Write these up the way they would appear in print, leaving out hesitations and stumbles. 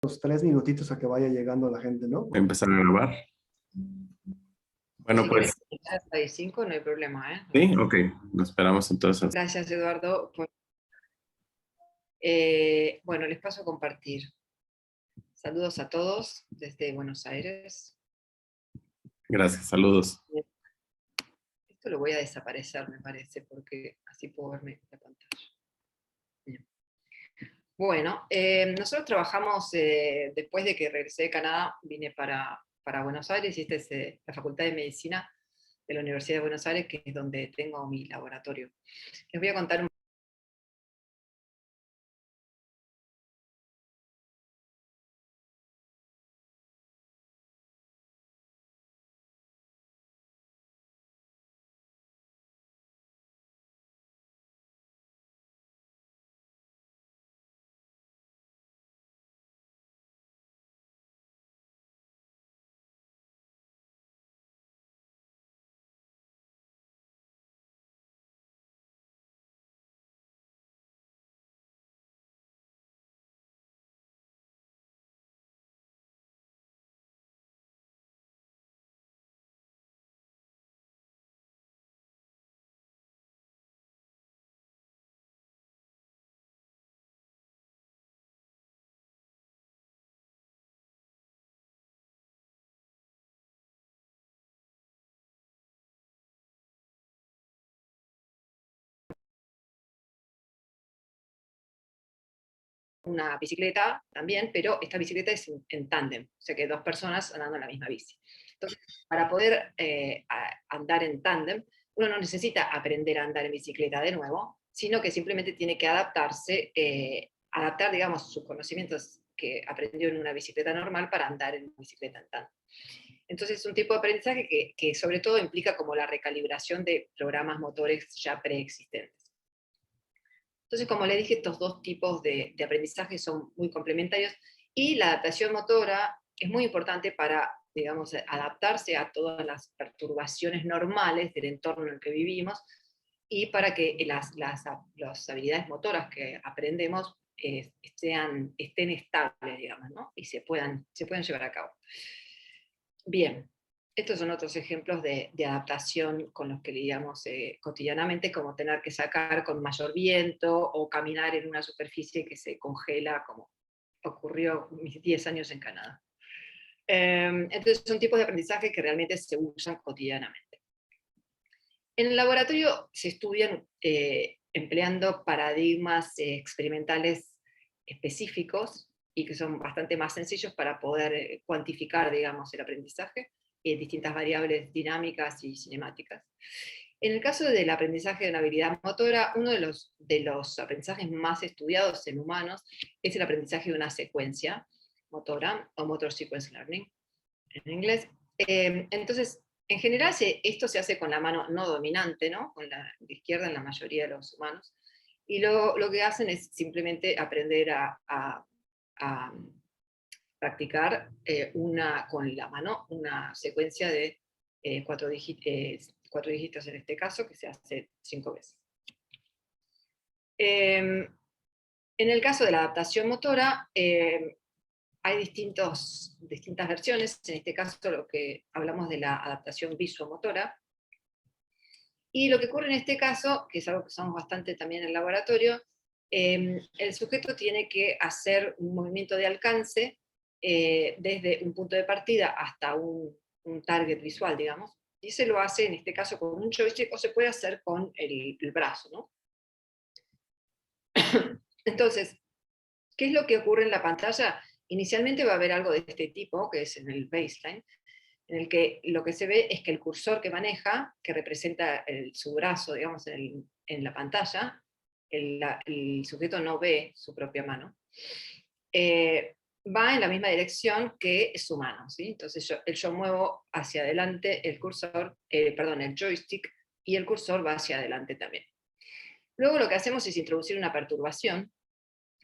Los 3 minutitos a que vaya llegando la gente, ¿no? Voy a empezar a grabar. Bueno, Si pues. querés empezar hasta las 5, no hay problema, ¿eh? Sí, ok. Nos esperamos entonces. Gracias, Eduardo. Bueno, les paso a compartir. Saludos a todos desde Buenos Aires. Gracias, saludos. Esto lo voy a desaparecer, me parece, porque así puedo verme la pantalla. Bien. Bueno, nosotros trabajamos, después de que regresé de Canadá, vine para Buenos Aires, y esta es la Facultad de Medicina de la Universidad de Buenos Aires, que es donde tengo mi laboratorio. Les voy a contar una bicicleta también, pero esta bicicleta es en tándem, o sea que 2 personas andando en la misma bici. Entonces, para poder andar en tándem, uno no necesita aprender a andar en bicicleta de nuevo, sino que simplemente tiene que adaptarse, adaptar, digamos, sus conocimientos que aprendió en una bicicleta normal para andar en una bicicleta en tándem. Entonces es un tipo de aprendizaje que sobre todo implica como la recalibración de programas motores ya preexistentes. Entonces, como le dije, estos dos tipos de aprendizaje son muy complementarios, y la adaptación motora es muy importante para, digamos, adaptarse a todas las perturbaciones normales del entorno en el que vivimos, y para que las habilidades motoras que aprendemos estén estables, digamos, ¿no? Y se puedan llevar a cabo. Bien, estos son otros ejemplos de adaptación con los que lidiamos cotidianamente, como tener que sacar con mayor viento o caminar en una superficie que se congela, como ocurrió mis 10 años en Canadá. Entonces son tipos de aprendizaje que realmente se usan cotidianamente. En el laboratorio se estudian empleando paradigmas experimentales específicos, y que son bastante más sencillos para poder cuantificar, digamos, el aprendizaje, distintas variables dinámicas y cinemáticas. En el caso del aprendizaje de una habilidad motora, uno de los aprendizajes más estudiados en humanos es el aprendizaje de una secuencia motora, o motor sequence learning en inglés. Entonces, en general esto se hace con la mano no dominante, ¿no? Con la izquierda en la mayoría de los humanos, y lo que hacen es simplemente aprender a practicar con la mano una secuencia de 4 dígitos en este caso, que se hace 5 veces. En el caso de la adaptación motora, hay distintas versiones. En este caso lo que hablamos de la adaptación visuomotora, y lo que ocurre en este caso, que es algo que usamos bastante también en el laboratorio, el sujeto tiene que hacer un movimiento de alcance desde un punto de partida hasta un target visual, digamos, y se lo hace en este caso con un joystick, o se puede hacer con el brazo, ¿no? Entonces, ¿qué es lo que ocurre en la pantalla? Inicialmente va a haber algo de este tipo, que es en el baseline, en el que lo que se ve es que el cursor que maneja, que representa su brazo, digamos, en la pantalla, el sujeto no ve su propia mano, va en la misma dirección que su mano, ¿sí? Entonces yo muevo hacia adelante el cursor, el joystick, y el cursor va hacia adelante también. Luego lo que hacemos es introducir una perturbación.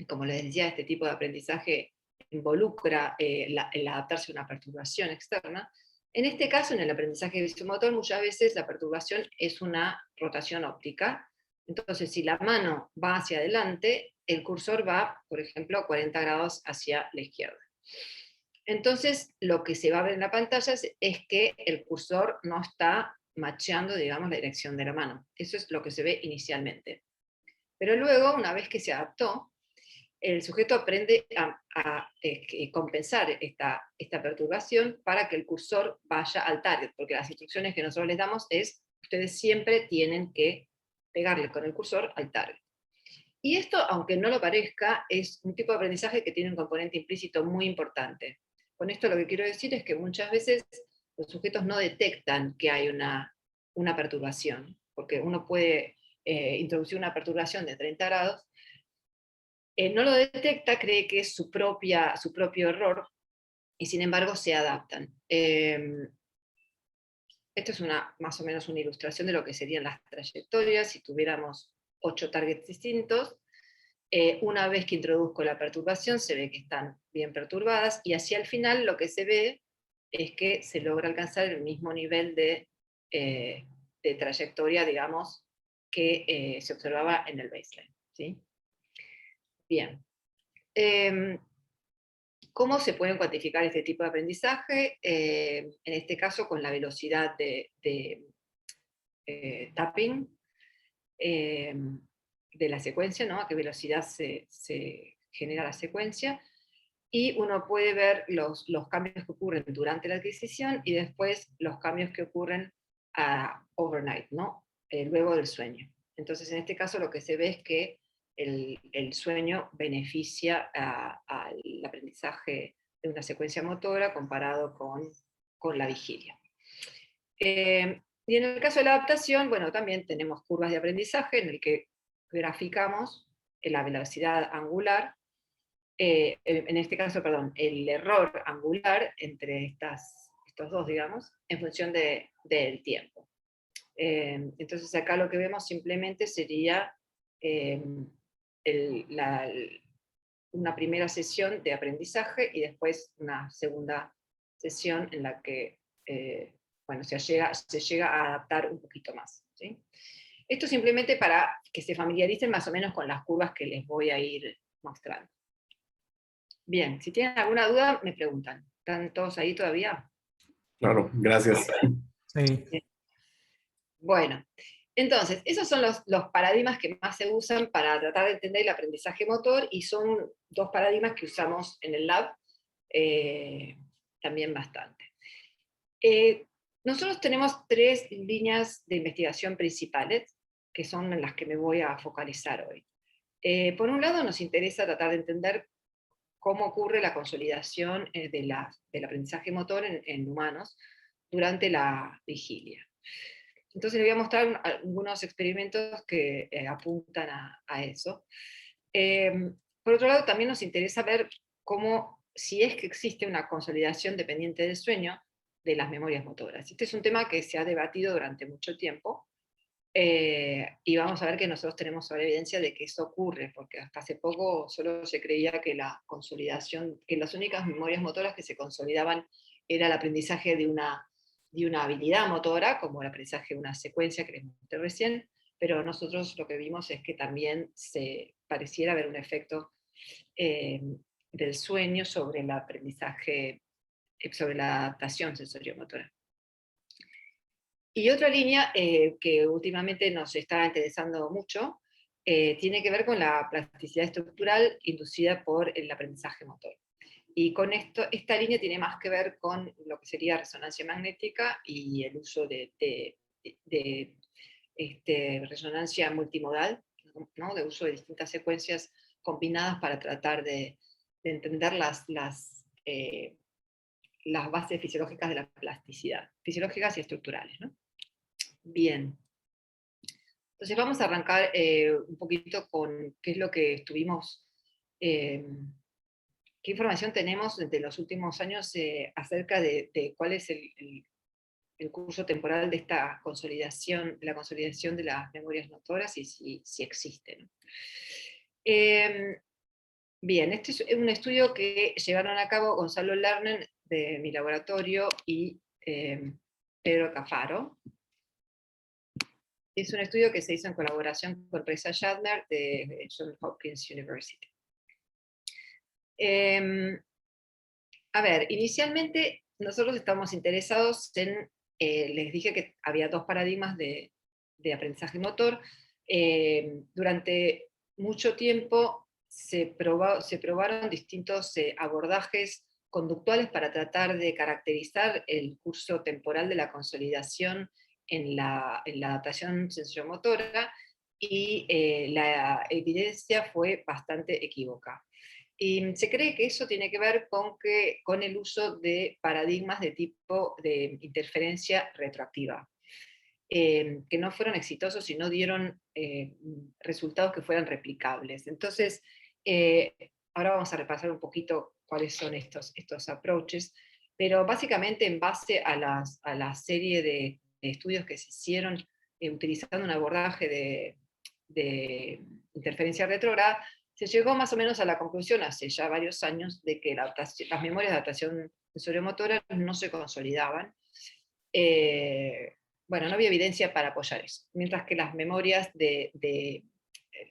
Como les decía, este tipo de aprendizaje involucra el adaptarse a una perturbación externa. En este caso, en el aprendizaje visomotor, muchas veces la perturbación es una rotación óptica. Entonces, si la mano va hacia adelante, el cursor va, por ejemplo, 40 grados hacia la izquierda. Entonces, lo que se va a ver en la pantalla es que el cursor no está macheando, digamos, la dirección de la mano. Eso es lo que se ve inicialmente. Pero luego, una vez que se adaptó, el sujeto aprende a compensar esta perturbación para que el cursor vaya al target, porque las instrucciones que nosotros les damos es, ustedes siempre tienen que pegarle con el cursor al target. Y esto, aunque no lo parezca, es un tipo de aprendizaje que tiene un componente implícito muy importante. Con esto lo que quiero decir es que muchas veces los sujetos no detectan que hay una perturbación, porque uno puede introducir una perturbación de 30 grados, no lo detecta, cree que es su propio error, y sin embargo se adaptan. Esto es más o menos una ilustración de lo que serían las trayectorias si tuviéramos 8 targets distintos. Una vez que introduzco la perturbación, se ve que están bien perturbadas, y hacia el final lo que se ve es que se logra alcanzar el mismo nivel de trayectoria, digamos, que se observaba en el baseline. ¿Sí? Bien. ¿Cómo se pueden cuantificar este tipo de aprendizaje? En este caso, con la velocidad de tapping de la secuencia, ¿no? A qué velocidad se genera la secuencia. Y uno puede ver los cambios que ocurren durante la adquisición y después los cambios que ocurren overnight, ¿no? Luego del sueño. Entonces, en este caso lo que se ve es que el sueño beneficia al aprendizaje de una secuencia motora comparado con la vigilia. Y en el caso de la adaptación, bueno, también tenemos curvas de aprendizaje en el que graficamos la velocidad angular, en este caso, perdón, el error angular entre estos dos, digamos, en función del tiempo. Entonces acá lo que vemos simplemente sería una primera sesión de aprendizaje y después una segunda sesión en la que bueno, se llega a adaptar un poquito más. ¿Sí? Esto simplemente para que se familiaricen más o menos con las curvas que les voy a ir mostrando. Bien, si tienen alguna duda, me preguntan. ¿Están todos ahí todavía? Claro, gracias. Sí. Bueno, entonces, esos son los paradigmas que más se usan para tratar de entender el aprendizaje motor, y son dos paradigmas que usamos en el lab también bastante. Nosotros tenemos 3 líneas de investigación principales, que son en las que me voy a focalizar hoy. Por un lado, nos interesa tratar de entender cómo ocurre la consolidación del aprendizaje motor en humanos durante la vigilia. Entonces les voy a mostrar algunos experimentos que apuntan a eso. Por otro lado, también nos interesa ver si es que existe una consolidación dependiente del sueño de las memorias motoras. Este es un tema que se ha debatido durante mucho tiempo, y vamos a ver que nosotros tenemos ahora evidencia de que eso ocurre, porque hasta hace poco solo se creía que la consolidación, que las únicas memorias motoras que se consolidaban era el aprendizaje de una habilidad motora, como el aprendizaje de una secuencia que les mostré recién, pero nosotros lo que vimos es que también se pareciera haber un efecto del sueño sobre el aprendizaje, sobre la adaptación sensoriomotora. Y otra línea que últimamente nos está interesando mucho tiene que ver con la plasticidad estructural inducida por el aprendizaje motor. Y con esta línea tiene más que ver con lo que sería resonancia magnética y el uso de resonancia multimodal, ¿no? De uso de distintas secuencias combinadas para tratar de entender las bases fisiológicas de la plasticidad, fisiológicas y estructurales, ¿no? Bien. Entonces vamos a arrancar un poquito con qué es lo que estuvimos, qué información tenemos desde los últimos años acerca de cuál es el curso temporal de esta consolidación, la consolidación de las memorias motoras y si existe, ¿no? Bien, este es un estudio que llevaron a cabo Gonzalo Lerner de mi laboratorio y Pedro Cafaro. Es un estudio que se hizo en colaboración con Reza Shadner de Johns Hopkins University. A ver, inicialmente nosotros estamos interesados en, les dije que había dos paradigmas de aprendizaje motor. Durante mucho tiempo se probaron distintos abordajes conductuales para tratar de caracterizar el curso temporal de la consolidación en la adaptación sensoriomotora, y la evidencia fue bastante equívoca. Y se cree que eso tiene que ver con el uso de paradigmas de tipo de interferencia retroactiva, que no fueron exitosos y no dieron resultados que fueran replicables. Entonces, ahora vamos a repasar un poquito cuáles son estos approaches, pero básicamente en base a la serie de estudios que se hicieron utilizando un abordaje de interferencia retrógrada, se llegó más o menos a la conclusión hace ya varios años de que las memorias de adaptación sensoriomotora no se consolidaban. Bueno, no había evidencia para apoyar eso, mientras que las memorias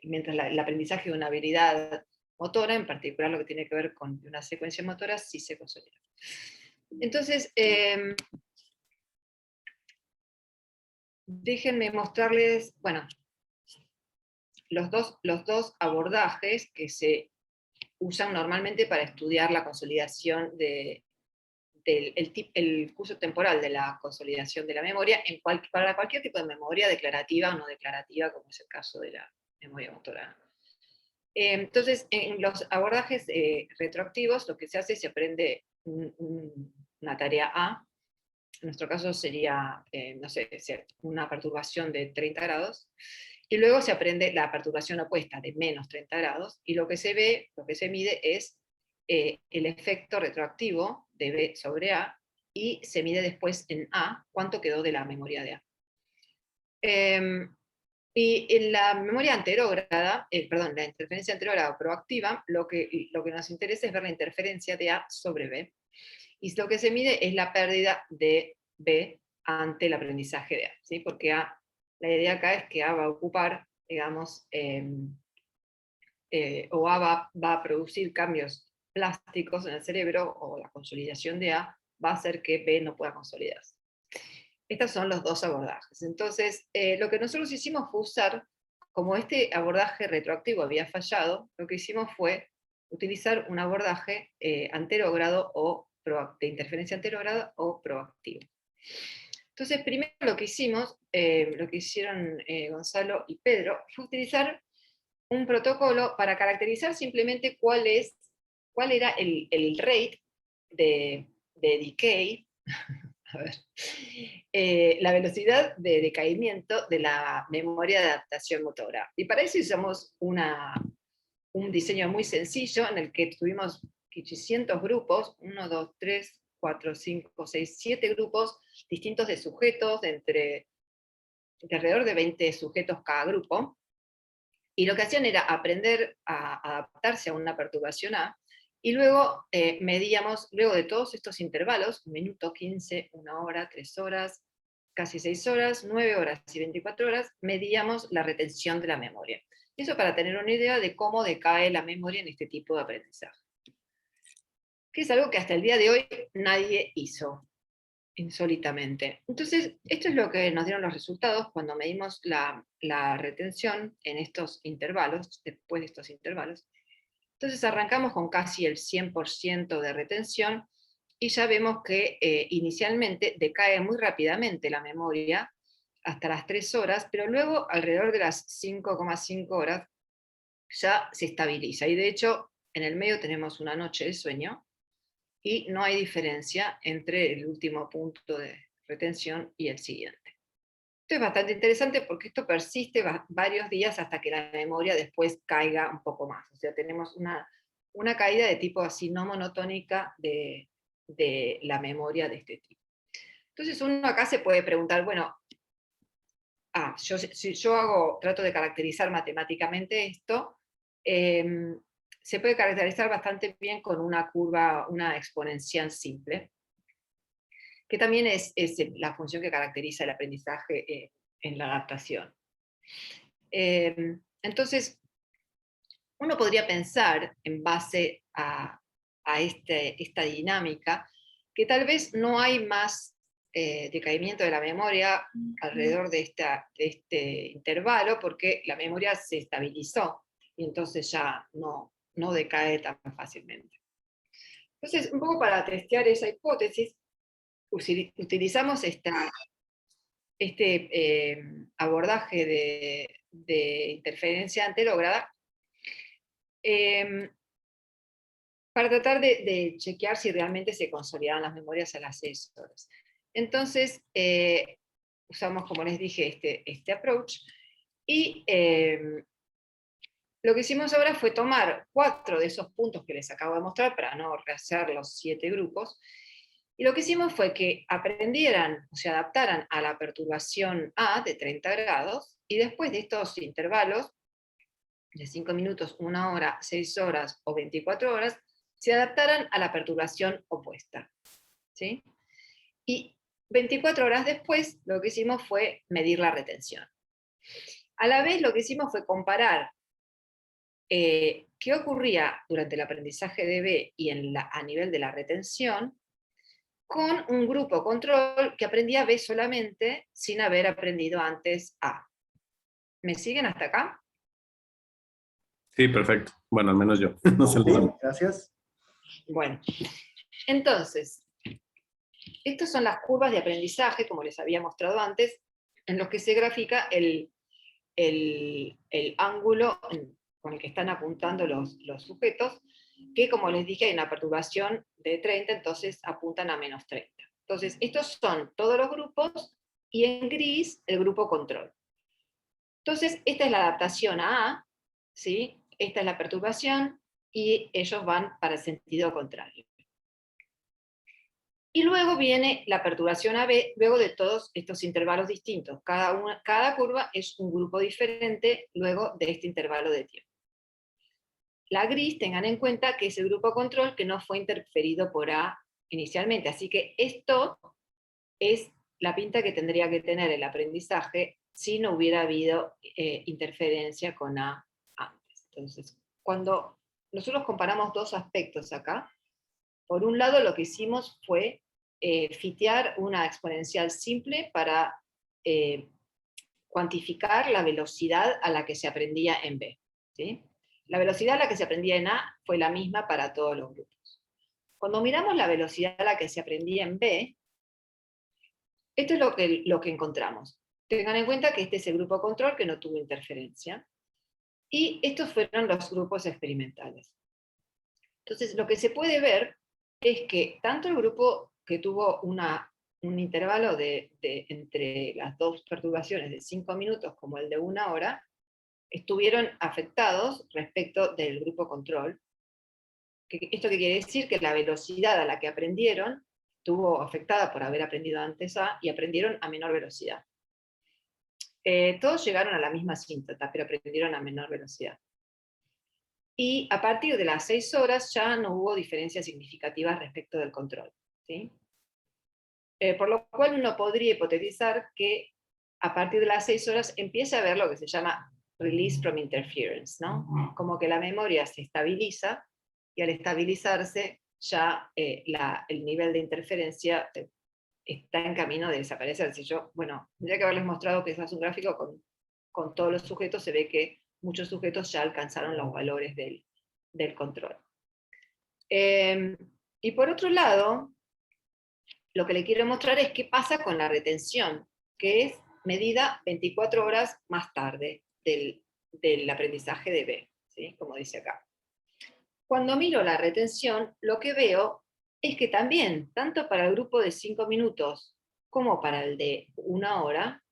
mientras el aprendizaje de una habilidad motora, en particular lo que tiene que ver con una secuencia motora, sí se consolida. Entonces, déjenme mostrarles, bueno, los dos abordajes que se usan normalmente para estudiar la consolidación el curso temporal de la consolidación de la memoria para cualquier tipo de memoria, declarativa o no declarativa, como es el caso de la memoria motora. Entonces, en los abordajes retroactivos, lo que se hace es se aprende una tarea A. En nuestro caso sería, no sé, una perturbación de 30 grados, y luego se aprende la perturbación opuesta de menos 30 grados, y lo que se ve, lo que se mide es el efecto retroactivo de B sobre A, y se mide después en A cuánto quedó de la memoria de A. Y en la memoria anterógrada, perdón, la interferencia anterógrada proactiva, lo que nos interesa es ver la interferencia de A sobre B, y lo que se mide es la pérdida de B ante el aprendizaje de A, ¿sí? Porque la idea acá es que A va a ocupar, digamos, o A va a producir cambios plásticos en el cerebro, o la consolidación de A va a hacer que B no pueda consolidarse. Estos son los dos abordajes. Entonces, lo que nosotros hicimos fue usar, como este abordaje retroactivo había fallado, lo que hicimos fue utilizar un abordaje anterógrado o de interferencia anterógrada o proactivo. Entonces, primero lo que hicimos, lo que hicieron Gonzalo y Pedro, fue utilizar un protocolo para caracterizar simplemente cuál era el rate de decay, a ver, la velocidad de decaimiento de la memoria de adaptación motora. Y para eso usamos un diseño muy sencillo en el que tuvimos 800 grupos, 1, 2, 3, 4, 5, 6, 7 grupos distintos de sujetos, de alrededor de 20 sujetos cada grupo, y lo que hacían era aprender a adaptarse a una perturbación A, y luego medíamos, luego de todos estos intervalos, 1 minuto, 15, 1 hora, 3 horas, casi 6 horas, 9 horas y 24 horas, medíamos la retención de la memoria. Eso para tener una idea de cómo decae la memoria en este tipo de aprendizaje. Que es algo que hasta el día de hoy nadie hizo, insólitamente. Entonces, esto es lo que nos dieron los resultados cuando medimos la retención en estos intervalos, después de estos intervalos. Entonces arrancamos con casi el 100% de retención, y ya vemos que inicialmente decae muy rápidamente la memoria, hasta las 3 horas, pero luego alrededor de las 5,5 horas ya se estabiliza. Y de hecho, en el medio tenemos una noche de sueño, y no hay diferencia entre el último punto de retención y el siguiente. Esto es bastante interesante porque esto persiste varios días hasta que la memoria después caiga un poco más. O sea, tenemos una caída de tipo así no monotónica de la memoria de este tipo. Entonces uno acá se puede preguntar, bueno, si yo trato de caracterizar matemáticamente esto, se puede caracterizar bastante bien con una curva, una exponencial simple, que también es la función que caracteriza el aprendizaje en la adaptación. Entonces, uno podría pensar, en base a a esta dinámica, que tal vez no hay más decaimiento de la memoria alrededor de este intervalo, porque la memoria se estabilizó y entonces ya no decae tan fácilmente. Entonces, un poco para testear esa hipótesis, utilizamos este abordaje de interferencia anterógrada para tratar de chequear si realmente se consolidaban las memorias a las 6 horas. Entonces, usamos, como les dije, este approach, y lo que hicimos ahora fue tomar 4 de esos puntos que les acabo de mostrar, para no rehacer los 7 grupos, y lo que hicimos fue que aprendieran o se adaptaran a la perturbación A de 30 grados, y después de estos intervalos, de 5 minutos, 1 hora, 6 horas o 24 horas, se adaptaran a la perturbación opuesta. ¿Sí? Y 24 horas después, lo que hicimos fue medir la retención. A la vez, lo que hicimos fue comparar qué ocurría durante el aprendizaje de B y a nivel de la retención, con un grupo control que aprendía B solamente sin haber aprendido antes A. ¿Me siguen hasta acá? Sí, perfecto. Bueno, al menos yo. No sé los Sí, demás. gracias. Bueno, entonces, estas son las curvas de aprendizaje, como les había mostrado antes, en los que se grafica el ángulo con el que están apuntando los sujetos, que, como les dije, hay una perturbación de 30, entonces apuntan a menos 30. Entonces, estos son todos los grupos, y en gris el grupo control. Entonces, esta es la adaptación a A, ¿sí? Esta es la perturbación, y ellos van para el sentido contrario. Y luego viene la perturbación AB, luego de todos estos intervalos distintos. Cada curva es un grupo diferente luego de este intervalo de tiempo. La gris, tengan en cuenta que es el grupo control que no fue interferido por A inicialmente. Así que esto es la pinta que tendría que tener el aprendizaje si no hubiera habido interferencia con A antes. Entonces, cuando nosotros comparamos dos aspectos acá, por un lado lo que hicimos fue fitear una exponencial simple para cuantificar la velocidad a la que se aprendía en B. ¿Sí? La velocidad a la que se aprendía en A fue la misma para todos los grupos. Cuando miramos la velocidad a la que se aprendía en B, esto es lo que encontramos. Tengan en cuenta que este es el grupo control que no tuvo interferencia, y estos fueron los grupos experimentales. Entonces, lo que se puede ver es que tanto el grupo que tuvo un intervalo entre las dos perturbaciones de 5 minutos como el de 1 hora, estuvieron afectados respecto del grupo control. ¿Esto qué quiere decir? Que la velocidad a la que aprendieron estuvo afectada por haber aprendido antes A, y aprendieron a menor velocidad. Todos llegaron a la misma síntota, pero aprendieron a menor velocidad. Y a partir de las 6 horas ya no hubo diferencias significativas respecto del control. ¿Sí? Por lo cual uno podría hipotetizar que a partir de las 6 horas empieza a haber lo que se llama release from interference, ¿no? Como que la memoria se estabiliza, y al estabilizarse ya el nivel de interferencia está en camino de desaparecer. Si yo, bueno, tendría que haberles mostrado que ese es un gráfico con todos los sujetos, se ve que muchos sujetos ya alcanzaron los valores del control. Y por otro lado, lo que le quiero mostrar es qué pasa con la retención, que es medida 24 horas más tarde del aprendizaje de B, ¿sí? Como dice acá. Cuando miro la retención, lo que veo es que también, tanto para el grupo de 5 minutos como para el de 1 hora,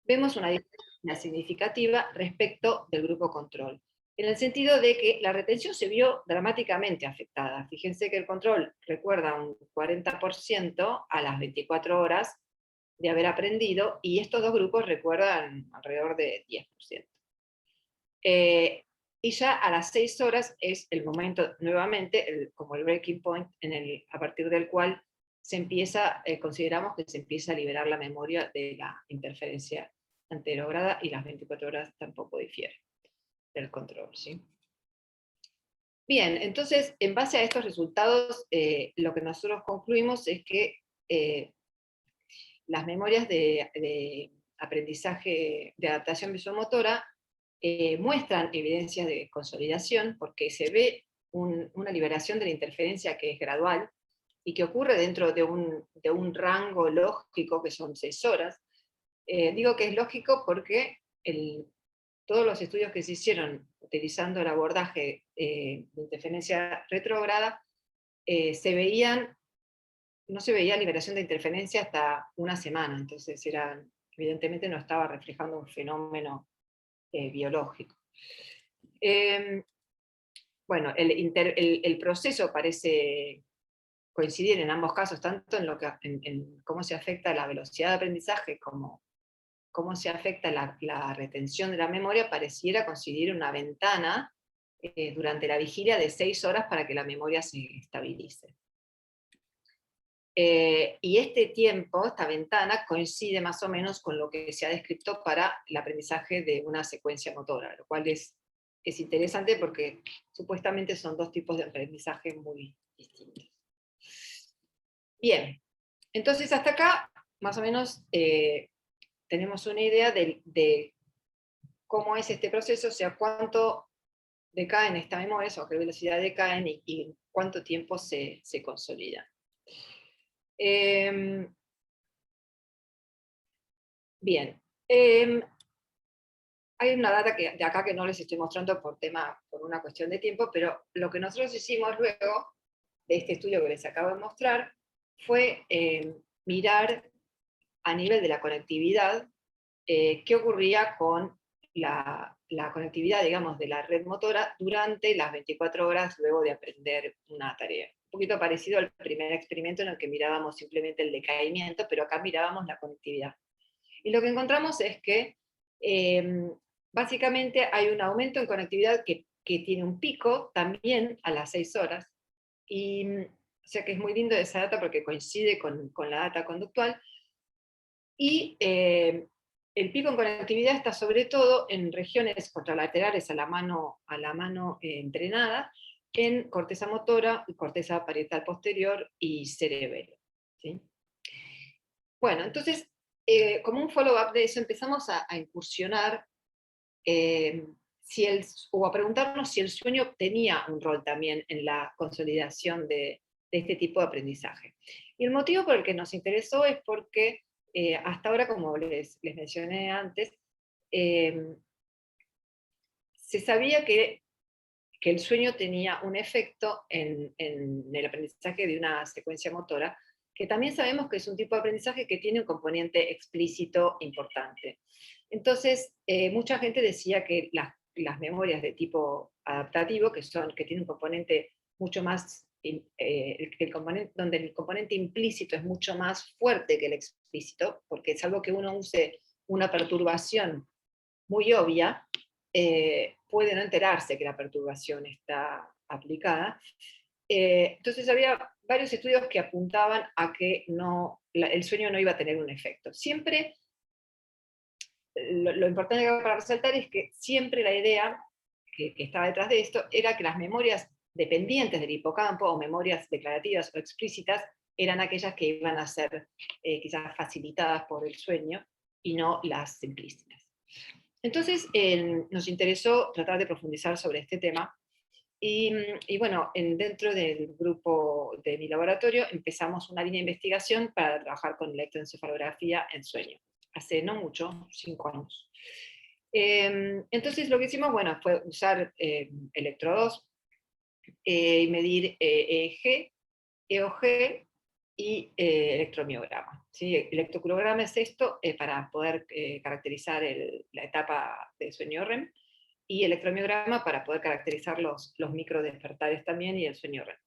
vemos una diferencia significativa respecto del grupo control, en el sentido de que la retención se vio dramáticamente afectada. Fíjense que el control recuerda un 40% a las 24 horas de haber aprendido, y estos dos grupos recuerdan alrededor de 10%. Y ya a las 6 horas es el momento, nuevamente, como el breaking point, a partir del cual consideramos que se empieza a liberar la memoria de la interferencia anterógrada, y las 24 horas tampoco difieren del control. ¿Sí? Bien, entonces, en base a estos resultados, lo que nosotros concluimos es que las memorias de aprendizaje de adaptación visomotora muestran evidencias de consolidación, porque se ve una liberación de la interferencia que es gradual, y que ocurre dentro de un rango lógico que son 6 horas. Digo que es lógico porque todos los estudios que se hicieron utilizando el abordaje de interferencia retrógrada, no se veía liberación de interferencia hasta una semana, entonces evidentemente no estaba reflejando un fenómeno biológico. Bueno, el proceso parece coincidir en ambos casos, tanto en cómo se afecta la velocidad de aprendizaje como cómo se afecta la retención de la memoria. Pareciera coincidir una ventana durante la vigilia de 6 horas para que la memoria se estabilice. Y este tiempo, esta ventana, coincide más o menos con lo que se ha descrito para el aprendizaje de una secuencia motora, lo cual es interesante porque supuestamente son dos tipos de aprendizaje muy distintos. Bien, entonces hasta acá más o menos tenemos una idea de cómo es este proceso, o sea, cuánto decaen esta memoria, o a qué velocidad decaen y cuánto tiempo se consolidan. Bien, hay una data de acá que no les estoy mostrando por una cuestión de tiempo, pero lo que nosotros hicimos luego de este estudio que les acabo de mostrar fue mirar a nivel de la conectividad qué ocurría con la conectividad, digamos, de la red motora durante las 24 horas luego de aprender una tarea. Un poquito parecido al primer experimento en el que mirábamos simplemente el decaimiento, pero acá mirábamos la conectividad. Y lo que encontramos es que básicamente hay un aumento en conectividad que tiene un pico también a las 6 horas, y o sea que es muy lindo esa data porque coincide con la data conductual, y el pico en conectividad está sobre todo en regiones contralaterales a la mano entrenada, en corteza motora, corteza parietal posterior y cerebelo, ¿sí? Bueno, entonces, como un follow-up de eso, empezamos a incursionar o a preguntarnos si el sueño tenía un rol también en la consolidación de este tipo de aprendizaje. Y el motivo por el que nos interesó es porque hasta ahora, como les mencioné antes, se sabía que el sueño tenía un efecto en el aprendizaje de una secuencia motora, que también sabemos que es un tipo de aprendizaje que tiene un componente explícito importante. Entonces, mucha gente decía que las memorias de tipo adaptativo, que tienen un componente mucho más, donde el componente implícito es mucho más fuerte que el explícito, porque es algo que uno use una perturbación muy obvia, puede no enterarse que la perturbación está aplicada. Entonces había varios estudios que apuntaban a que el sueño no iba a tener un efecto. Siempre, lo importante para resaltar es que siempre la idea que estaba detrás de esto era que las memorias dependientes del hipocampo, o memorias declarativas o explícitas, eran aquellas que iban a ser quizás facilitadas por el sueño y no las implícitas. Entonces nos interesó tratar de profundizar sobre este tema, y bueno, dentro del grupo de mi laboratorio empezamos una línea de investigación para trabajar con electroencefalografía en sueño, hace no mucho, 5 años. Entonces lo que hicimos, bueno, fue usar electrodos y medir EEG, EOG y electromiograma. ¿Sí? El electroculograma es esto para poder caracterizar la etapa de sueño REM, y electromiograma para poder caracterizar los microdespertares también y el sueño REM.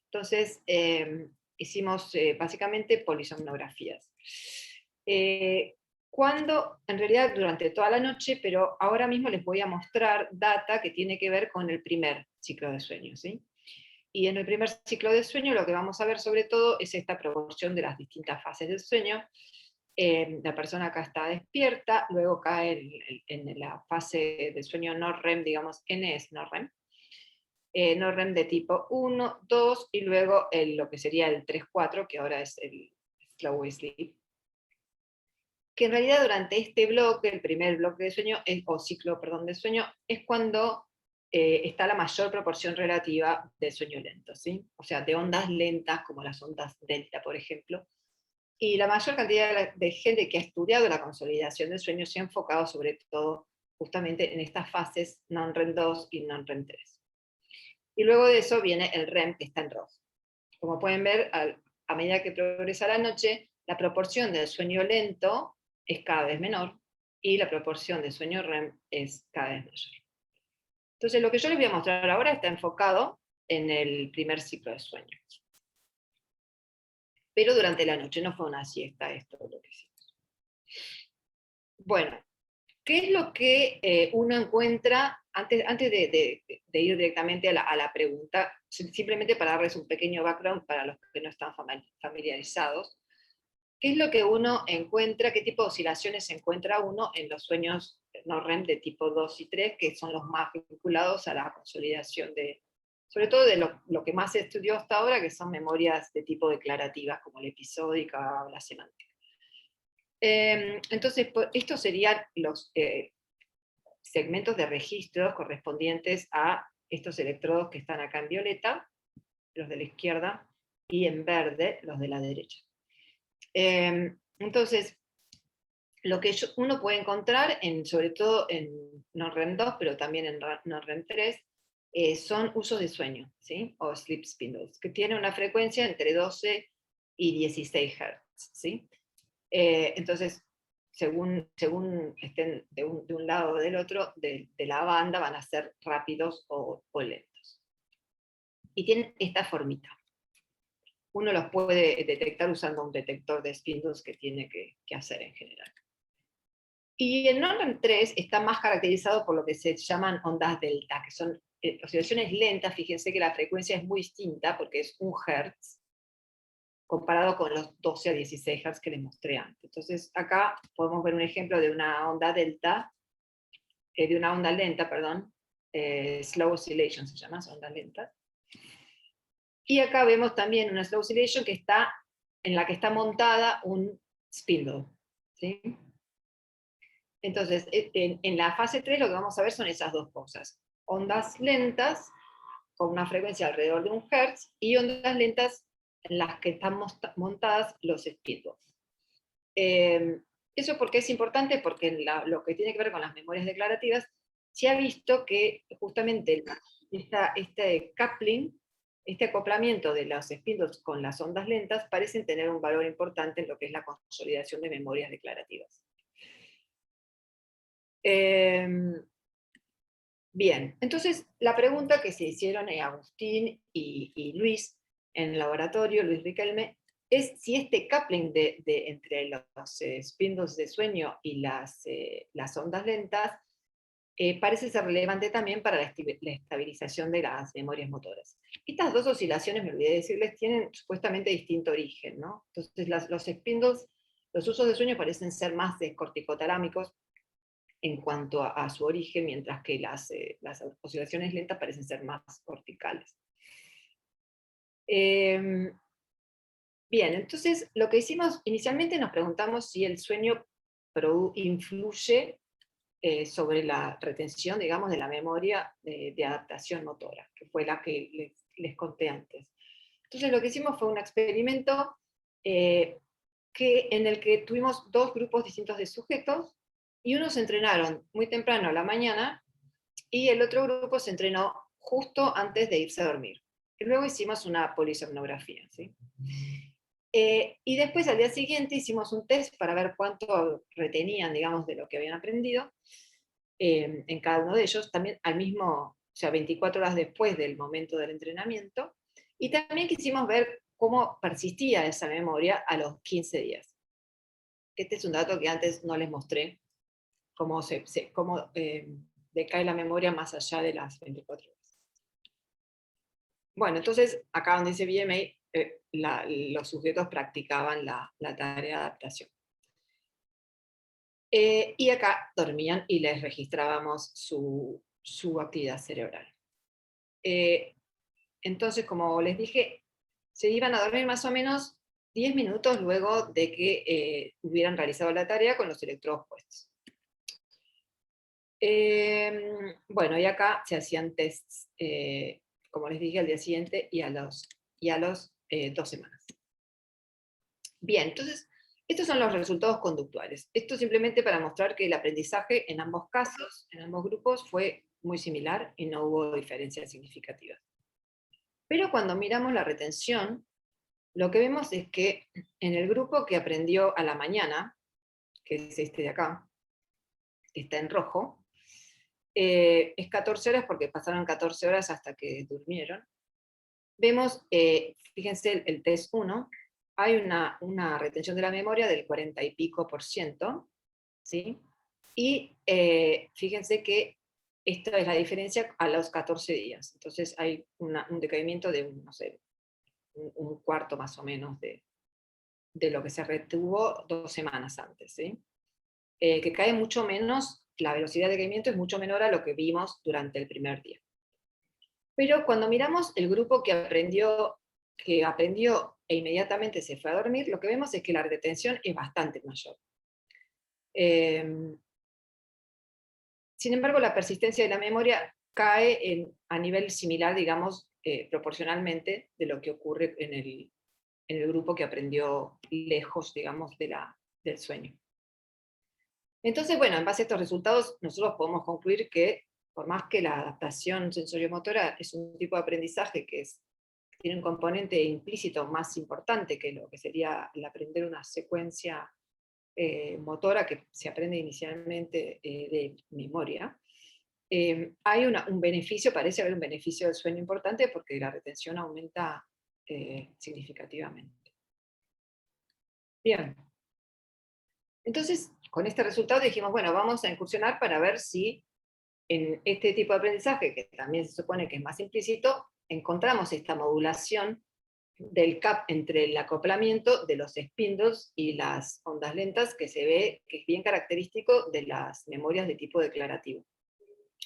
Entonces, hicimos básicamente polisomnografías. En realidad durante toda la noche, pero ahora mismo les voy a mostrar data que tiene que ver con el primer ciclo de sueño, ¿sí? Y en el primer ciclo de sueño lo que vamos a ver sobre todo es esta proporción de las distintas fases del sueño. La persona acá está despierta, luego cae en la fase del sueño no REM, digamos, N es no REM. no-REM de tipo 1, 2, y luego lo que sería el 3-4, que ahora es el slow sleep. Que en realidad durante este bloque, el primer bloque de sueño, o ciclo, perdón, de sueño, es cuando está la mayor proporción relativa de sueño lento, ¿sí? O sea, de ondas lentas, como las ondas delta, por ejemplo. Y la mayor cantidad de gente que ha estudiado la consolidación del sueño se ha enfocado sobre todo justamente en estas fases non-REM 2 y non-REM 3. Y luego de eso viene el REM, que está en rojo. Como pueden ver, a medida que progresa la noche, la proporción del sueño lento es cada vez menor y la proporción de sueño REM es cada vez mayor. Entonces, lo que yo les voy a mostrar ahora está enfocado en el primer ciclo de sueño. Pero durante la noche, no fue una siesta esto lo que hicimos. Bueno, ¿qué es lo que uno encuentra, antes de ir directamente a la pregunta, simplemente para darles un pequeño background para los que no están familiarizados? ¿Qué es lo que uno encuentra, qué tipo de oscilaciones encuentra uno en los sueños no-REM de tipo 2 y 3, que son los más vinculados a la consolidación sobre todo de lo que más se estudió hasta ahora, que son memorias de tipo declarativas, como la episódica o la semántica? Entonces, estos serían los segmentos de registros correspondientes a estos electrodos que están acá en violeta, los de la izquierda, y en verde, los de la derecha. Entonces, lo que uno puede encontrar, sobre todo en no-REM 2, pero también en no-REM 3, son usos de sueño, ¿sí? O sleep spindles, que tienen una frecuencia entre 12 y 16 Hz, ¿sí? Entonces, según estén de un lado o del otro de la banda, van a ser rápidos o lentos. Y tienen esta formita. Uno los puede detectar usando un detector de spindles que tiene que hacer en general. Y el no-REM 3 está más caracterizado por lo que se llaman ondas delta, que son oscilaciones lentas. Fíjense que la frecuencia es muy distinta porque es 1 Hz comparado con los 12 a 16 Hz que les mostré antes. Entonces acá podemos ver un ejemplo de una onda delta, de una onda lenta, perdón, slow oscillation se llama, onda lenta. Y acá vemos también una slow oscillation en la que está montada un spindle, ¿sí? Entonces, en la fase 3 lo que vamos a ver son esas dos cosas. Ondas lentas, con una frecuencia alrededor de 1 Hz, y ondas lentas en las que están montadas los spindles. Eso porque es importante, porque en lo que tiene que ver con las memorias declarativas, se ha visto que justamente este coupling, este acoplamiento de los spindles con las ondas lentas, parecen tener un valor importante en lo que es la consolidación de memorias declarativas. Bien, entonces la pregunta que se hicieron Agustín y Luis en el laboratorio, Luis Riquelme, es si este coupling entre los spindles de sueño y las ondas lentas parece ser relevante también para la estabilización de las memorias motoras. Estas dos oscilaciones, me olvidé decirles, tienen supuestamente distinto origen, ¿no? Entonces los spindles, los usos de sueño parecen ser más corticotalámicos en cuanto a su origen, mientras que las oscilaciones lentas parecen ser más corticales. Bien, entonces lo que hicimos, inicialmente nos preguntamos si el sueño influye sobre la retención, digamos, de la memoria de adaptación motora, que fue la que les conté antes. Entonces lo que hicimos fue un experimento en el que tuvimos dos grupos distintos de sujetos, y unos se entrenaron muy temprano a la mañana, y el otro grupo se entrenó justo antes de irse a dormir. Y luego hicimos una polisomnografía, ¿sí? Y después al día siguiente hicimos un test para ver cuánto retenían, digamos, de lo que habían aprendido en cada uno de ellos, también o sea, 24 horas después del momento del entrenamiento, y también quisimos ver cómo persistía esa memoria a los 15 días. Este es un dato que antes no les mostré, cómo decae la memoria más allá de las 24 horas. Bueno, entonces, acá donde dice BMA, los sujetos practicaban la tarea de adaptación. Y acá dormían y les registrábamos su actividad cerebral. Entonces, como les dije, se iban a dormir más o menos 10 minutos luego de que hubieran realizado la tarea con los electrodos puestos. Bueno, y acá se hacían tests, como les dije, al día siguiente y a los 2 semanas. Bien, entonces, estos son los resultados conductuales. Esto simplemente para mostrar que el aprendizaje en ambos casos, en ambos grupos, fue muy similar y no hubo diferencias significativas. Pero cuando miramos la retención, lo que vemos es que en el grupo que aprendió a la mañana, que es este de acá, que está en rojo, es 14 horas porque pasaron 14 horas hasta que durmieron. Vemos, fíjense el test 1, hay una retención de la memoria del 40 y pico %, ¿sí? Y fíjense que esta es la diferencia a los 14 días. Entonces hay un decaimiento de, no sé, un cuarto más o menos de lo que se retuvo 2 semanas antes, ¿sí? Que cae mucho menos, la velocidad de decaimiento es mucho menor a lo que vimos durante el primer día. Pero cuando miramos el grupo que aprendió e inmediatamente se fue a dormir, lo que vemos es que la retención es bastante mayor. Sin embargo, la persistencia de la memoria cae a nivel similar, digamos, proporcionalmente de lo que ocurre en el grupo que aprendió lejos, digamos, del sueño. Entonces, bueno, en base a estos resultados, nosotros podemos concluir que, por más que la adaptación sensoriomotora es un tipo de aprendizaje que tiene un componente implícito más importante que lo que sería el aprender una secuencia motora que se aprende inicialmente de memoria, hay un beneficio, parece haber un beneficio del sueño importante porque la retención aumenta significativamente. Bien. Entonces, con este resultado dijimos, bueno, vamos a incursionar para ver si en este tipo de aprendizaje, que también se supone que es más implícito, encontramos esta modulación del CAP entre el acoplamiento de los spindles y las ondas lentas que se ve que es bien característico de las memorias de tipo declarativo.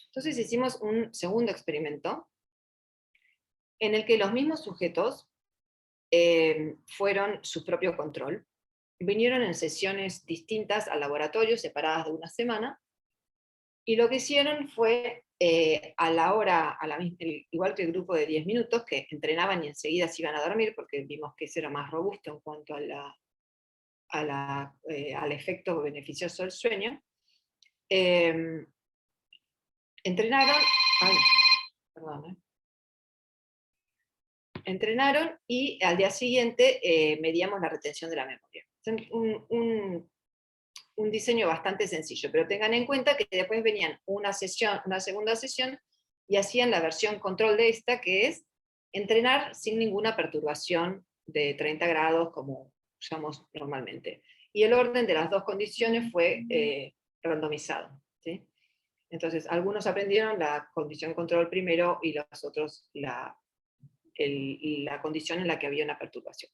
Entonces hicimos un segundo experimento en el que los mismos sujetos fueron su propio control, vinieron en sesiones distintas al laboratorio, separadas de una semana, y lo que hicieron fue, a la hora, igual que el grupo de 10 minutos, que entrenaban y enseguida se iban a dormir, porque vimos que ese era más robusto en cuanto al efecto beneficioso del sueño, entrenaron, entrenaron y al día siguiente medíamos la retención de la memoria. Un diseño bastante sencillo, pero tengan en cuenta que después venían una segunda sesión, y hacían la versión control de esta, que es entrenar sin ninguna perturbación de 30 grados, como usamos normalmente. Y el orden de las dos condiciones fue randomizado, ¿sí? Entonces, algunos aprendieron la condición control primero y los otros la condición en la que había una perturbación.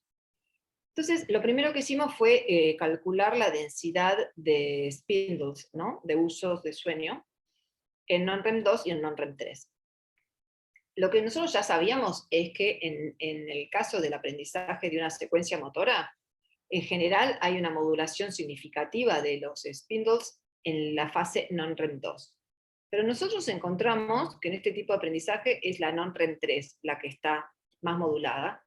Entonces, lo primero que hicimos fue calcular la densidad de spindles, ¿no? De usos de sueño, en non-REM 2 y en non-REM 3. Lo que nosotros ya sabíamos es que en el caso del aprendizaje de una secuencia motora, en general hay una modulación significativa de los spindles en la fase non-REM 2. Pero nosotros encontramos que en este tipo de aprendizaje es la non-REM 3 la que está más modulada.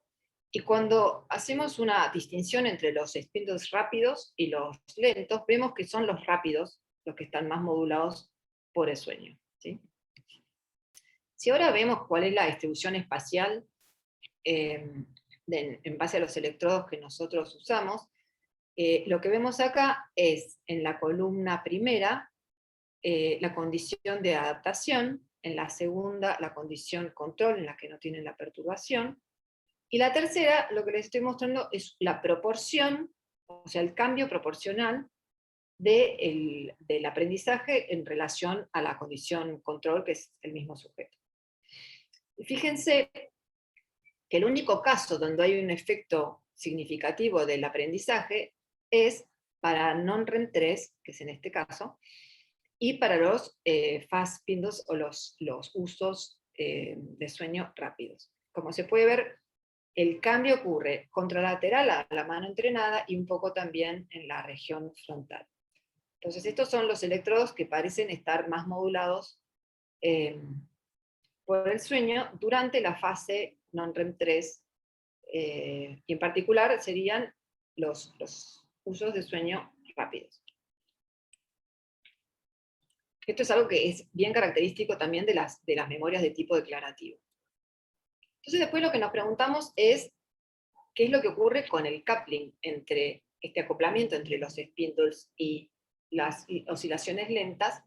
Y cuando hacemos una distinción entre los spindles rápidos y los lentos, vemos que son los rápidos los que están más modulados por el sueño, ¿sí? Si ahora vemos cuál es la distribución espacial en base a los electrodos que nosotros usamos, lo que vemos acá es en la columna primera la condición de adaptación, en la segunda la condición control en la que no tienen la perturbación, y la tercera, lo que les estoy mostrando es la proporción, o sea, el cambio proporcional del aprendizaje en relación a la condición control, que es el mismo sujeto. Y fíjense que el único caso donde hay un efecto significativo del aprendizaje es para non-REM 3, que es en este caso, y para los fast spindles o los usos de sueño rápidos. Como se puede ver, el cambio ocurre contralateral a la mano entrenada y un poco también en la región frontal. Entonces, estos son los electrodos que parecen estar más modulados por el sueño durante la fase non-REM 3, y en particular serían los usos de sueño rápidos. Esto es algo que es bien característico también de las memorias de tipo declarativo. Entonces después lo que nos preguntamos es qué es lo que ocurre con el coupling entre este acoplamiento entre los spindles y las oscilaciones lentas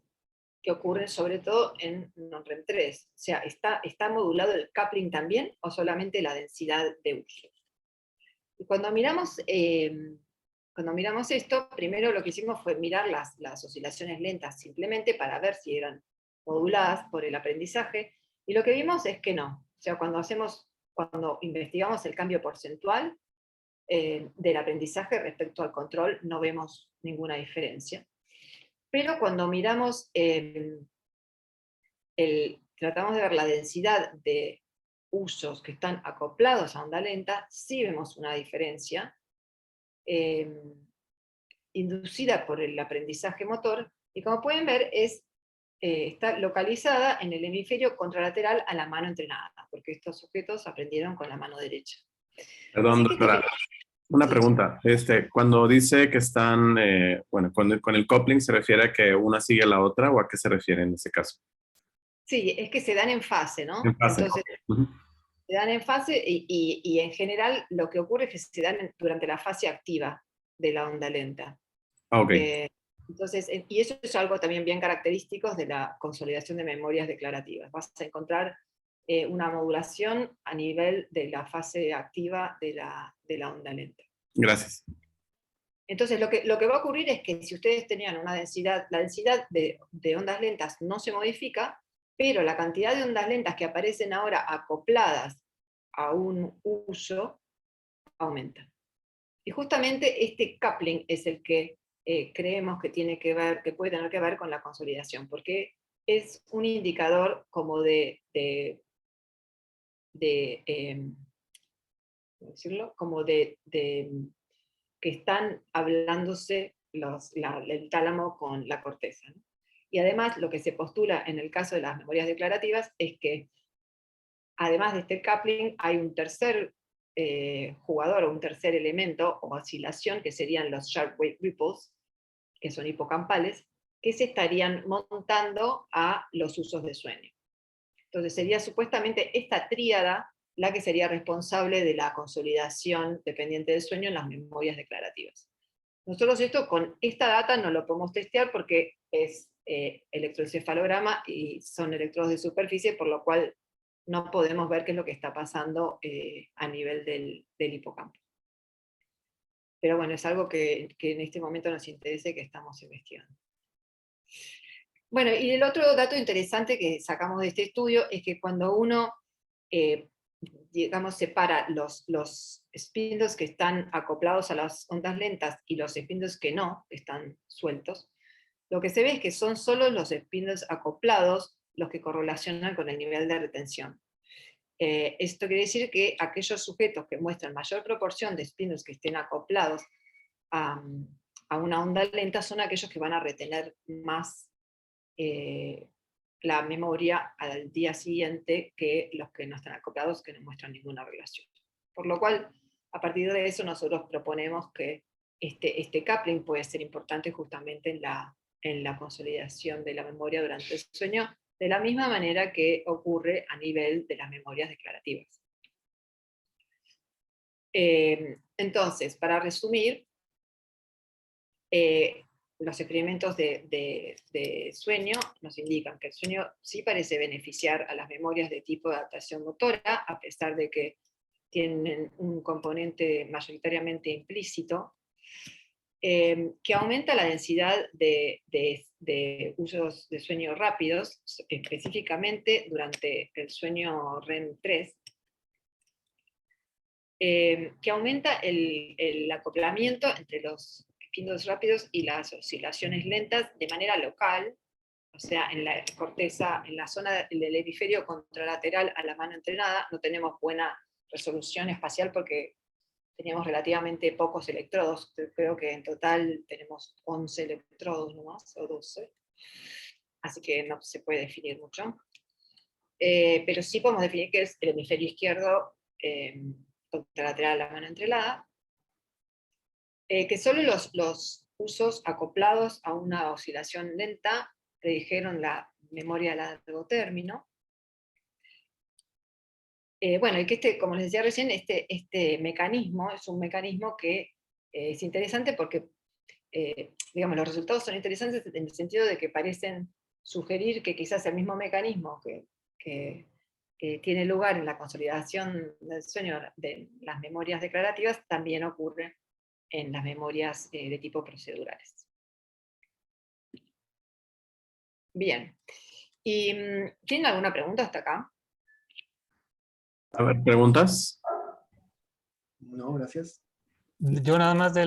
que ocurren sobre todo en non-REM 3. O sea, ¿está modulado el coupling también o solamente la densidad de uso? Y cuando miramos esto, primero lo que hicimos fue mirar las oscilaciones lentas simplemente para ver si eran moduladas por el aprendizaje, y lo que vimos es que no. O sea, cuando investigamos el cambio porcentual del aprendizaje respecto al control, no vemos ninguna diferencia. Pero cuando miramos, tratamos de ver la densidad de usos que están acoplados a onda lenta, sí vemos una diferencia inducida por el aprendizaje motor, y como pueden ver está localizada en el hemisferio contralateral a la mano entrenada, porque estos sujetos aprendieron con la mano derecha. Perdón, doctora, una pregunta. Cuando dice que están, bueno, con el coupling, ¿se refiere a que una sigue a la otra o a qué se refiere en ese caso? Sí, es que se dan en fase, ¿no? En fase. Entonces, se dan en fase y en general lo que ocurre es que se dan durante la fase activa de la onda lenta. Ok. Entonces, y eso es algo también bien característico de la consolidación de memorias declarativas. Vas a encontrar una modulación a nivel de la fase activa de la onda lenta. Gracias. Entonces, lo que va a ocurrir es que si ustedes tenían una densidad, la densidad de ondas lentas no se modifica, pero la cantidad de ondas lentas que aparecen ahora acopladas a un uso aumenta. Y justamente este coupling es el que creemos que puede tener que ver con la consolidación, porque es un indicador como ¿cómo decirlo? Como que están hablándose el tálamo con la corteza, ¿no? Y además lo que se postula en el caso de las memorias declarativas es que además de este coupling hay un tercer jugador o un tercer elemento o oscilación que serían los sharp wave ripples, que son hipocampales, que se estarían montando a los usos de sueño. Entonces sería supuestamente esta tríada la que sería responsable de la consolidación dependiente del sueño en las memorias declarativas. Nosotros con esta data no lo podemos testear porque es electroencefalograma y son electrodos de superficie, por lo cual no podemos ver qué es lo que está pasando a nivel del hipocampo. Pero bueno, es algo que en este momento nos interesa y que estamos investigando. Bueno, y el otro dato interesante que sacamos de este estudio es que cuando uno, digamos, separa los spindles que están acoplados a las ondas lentas y los spindles que no, que están sueltos, lo que se ve es que son solo los spindles acoplados los que correlacionan con el nivel de retención. Esto quiere decir que aquellos sujetos que muestran mayor proporción de spindles que estén acoplados a una onda lenta son aquellos que van a retener más la memoria al día siguiente que los que no están acoplados, que no muestran ninguna relación. Por lo cual, a partir de eso, nosotros proponemos que este coupling puede ser importante justamente en la consolidación de la memoria durante el sueño, de la misma manera que ocurre a nivel de las memorias declarativas. Entonces, para resumir, los experimentos de sueño nos indican que el sueño sí parece beneficiar a las memorias de tipo de adaptación motora, a pesar de que tienen un componente mayoritariamente implícito, que aumenta la densidad de usos de sueño rápidos, específicamente durante el sueño REM 3, que aumenta el acoplamiento entre los spindles rápidos y las oscilaciones lentas de manera local, o sea, en la corteza, en la zona del hemisferio contralateral a la mano entrenada, no tenemos buena resolución espacial porque teníamos relativamente pocos electrodos. Creo que en total tenemos 11 electrodos nomás, o 12. Así que no se puede definir mucho. Pero sí podemos definir que es el hemisferio izquierdo contralateral a la mano entrenada, que solo los usos acoplados a una oscilación lenta predijeron la memoria a largo término. Bueno, y que como les decía recién, este mecanismo es un mecanismo que es interesante porque, digamos, los resultados son interesantes en el sentido de que parecen sugerir que quizás el mismo mecanismo que tiene lugar en la consolidación del sueño de las memorias declarativas también ocurre en las memorias de tipo procedurales. Bien. ¿Y tienen alguna pregunta hasta acá? A ver, ¿preguntas? No, gracias. Yo nada más de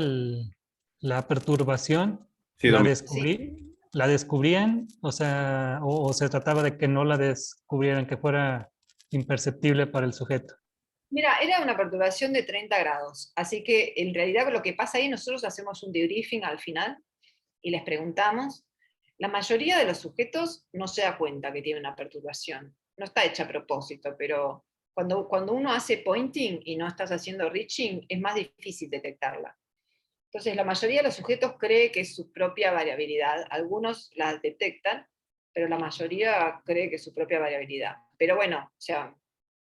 la perturbación, Sí, la Domingo. descubrí, ¿la descubrían? O sea, o se trataba de que no la descubrieran, que fuera imperceptible para el sujeto. Mira, era una perturbación de 30 grados, así que en realidad lo que pasa ahí, nosotros hacemos un debriefing al final y les preguntamos. La mayoría de los sujetos no se da cuenta que tiene una perturbación, no está hecha a propósito, pero cuando uno hace pointing y no estás haciendo reaching, es más difícil detectarla. Entonces, la mayoría de los sujetos cree que es su propia variabilidad. Algunos la detectan, pero la mayoría cree que es su propia variabilidad. Pero bueno, o sea,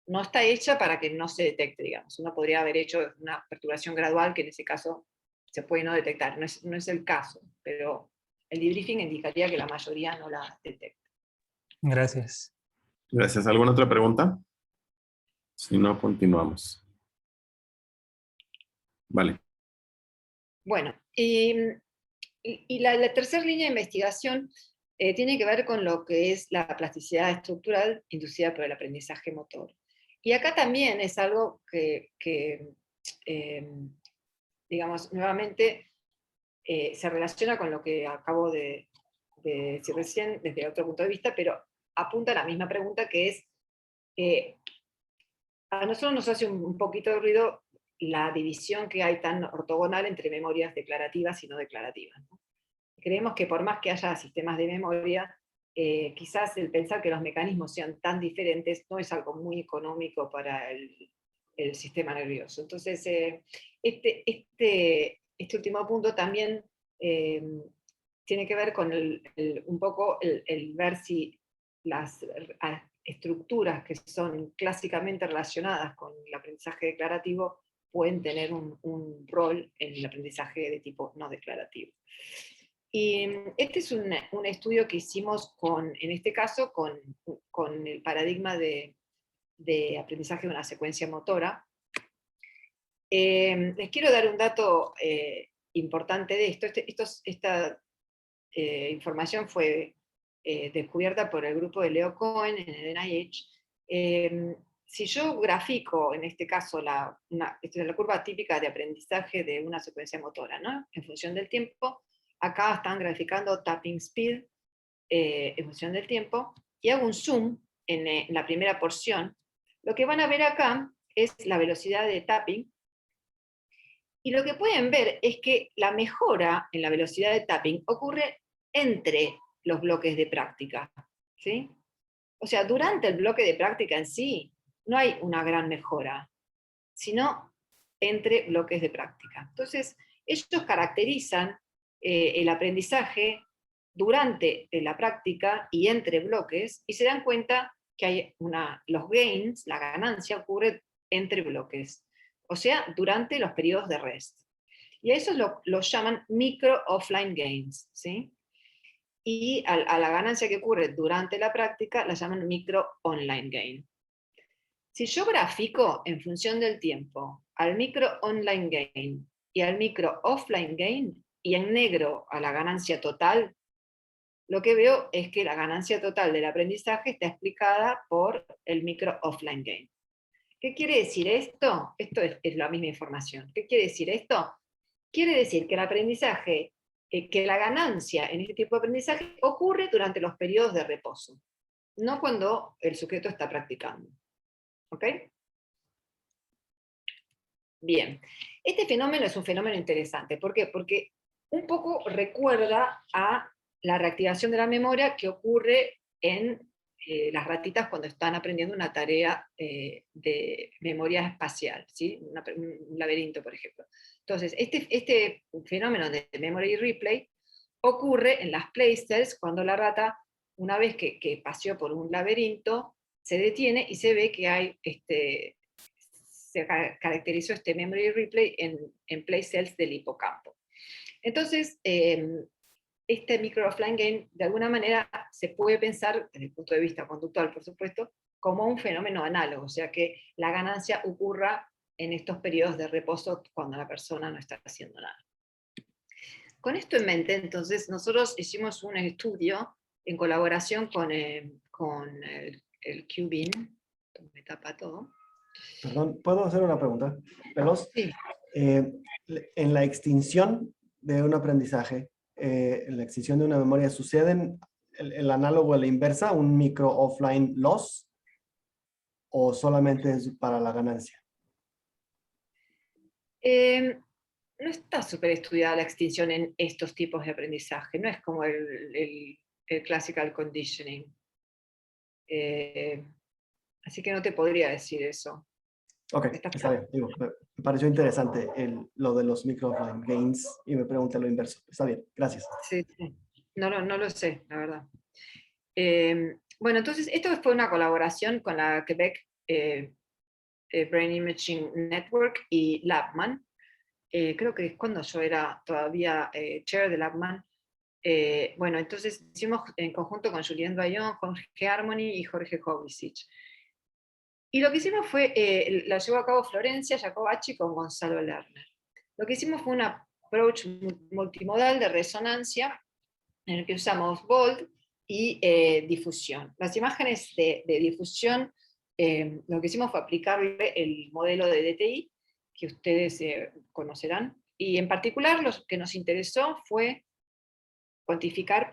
no está hecha para que no se detecte, digamos. Uno podría haber hecho una perturbación gradual, que en ese caso se puede no detectar. No es el caso, pero el debriefing indicaría que la mayoría no la detecta. Gracias. Gracias. ¿Alguna otra pregunta? Si no, continuamos. Vale. Bueno, y la tercera línea de investigación tiene que ver con lo que es la plasticidad estructural inducida por el aprendizaje motor. Y acá también es algo que digamos, nuevamente se relaciona con lo que acabo de decir recién desde otro punto de vista, pero apunta a la misma pregunta, que es, a nosotros nos hace un poquito de ruido la división que hay tan ortogonal entre memorias declarativas y no declarativas, ¿no? Creemos que por más que haya sistemas de memoria, quizás el pensar que los mecanismos sean tan diferentes no es algo muy económico para el sistema nervioso. Entonces, este último punto también tiene que ver con un poco el ver si las estructuras que son clásicamente relacionadas con el aprendizaje declarativo pueden tener un rol en el aprendizaje de tipo no declarativo. Y este es un estudio que hicimos en este caso, con el paradigma de aprendizaje de una secuencia motora. Les quiero dar un dato importante de esto. Esta información fue descubierta por el grupo de Leo Cohen en el NIH. Si yo grafico, en este caso, esta es la curva típica de aprendizaje de una secuencia motora, ¿no? En función del tiempo, acá están graficando tapping speed en función del tiempo, y hago un zoom en la primera porción. Lo que van a ver acá es la velocidad de tapping, y lo que pueden ver es que la mejora en la velocidad de tapping ocurre entre los bloques de práctica, ¿sí? O sea, durante el bloque de práctica en sí no hay una gran mejora, sino entre bloques de práctica. Entonces, ellos caracterizan el aprendizaje durante la práctica y entre bloques, y se dan cuenta que hay los gains, la ganancia ocurre entre bloques, o sea, durante los periodos de rest. Y a eso lo llaman micro offline gains, ¿sí? Y a la ganancia que ocurre durante la práctica la llaman micro online gain. Si yo grafico en función del tiempo al micro online gain y al micro offline gain, y en negro a la ganancia total, lo que veo es que la ganancia total del aprendizaje está explicada por el micro offline gain. ¿Qué quiere decir esto? Esto es la misma información. ¿Qué quiere decir esto? Quiere decir que el aprendizaje que la ganancia en este tipo de aprendizaje ocurre durante los periodos de reposo, no cuando el sujeto está practicando. ¿Ok? Bien, este fenómeno es un fenómeno interesante. ¿Por qué? Porque un poco recuerda a la reactivación de la memoria que ocurre en las ratitas cuando están aprendiendo una tarea de memoria espacial, ¿sí? Un laberinto, por ejemplo. Entonces, este fenómeno de memory replay ocurre en las playcells cuando la rata, una vez que paseó por un laberinto, se detiene y se ve que hay se caracterizó este memory replay en playcells del hipocampo. Entonces, este micro offline game, de alguna manera, se puede pensar, desde el punto de vista conductual, por supuesto, como un fenómeno análogo, o sea que la ganancia ocurra en estos periodos de reposo cuando la persona no está haciendo nada. Con esto en mente, entonces, nosotros hicimos un estudio en colaboración con el QBean, me tapa todo. Perdón, ¿puedo hacer una pregunta? Veloz. Sí. En la extinción de un aprendizaje, en la extinción de una memoria, ¿suceden el análogo a la inversa, un micro offline loss? ¿O solamente es para la ganancia? No está súper estudiada la extinción en estos tipos de aprendizaje, no es como el classical conditioning. Así que no te podría decir eso. Ok, está bien. Digo, me pareció interesante lo de los micro offline gains y me pregunté lo inverso. Está bien, gracias. Sí, sí. No lo sé, la verdad. Bueno, entonces esto fue una colaboración con la Quebec Brain Imaging Network y Labman. Creo que es cuando yo era todavía chair de Labman. Bueno, entonces hicimos en conjunto con Julien Bayon, Jorge Harmony y Jorge Hovisic. Y lo que hicimos fue, la llevó a cabo Florencia Jacobacci con Gonzalo Lerner. Lo que hicimos fue un approach multimodal de resonancia en el que usamos BOLD y difusión. Las imágenes de difusión, lo que hicimos fue aplicarle el modelo de DTI, que ustedes conocerán, y en particular lo que nos interesó fue cuantificar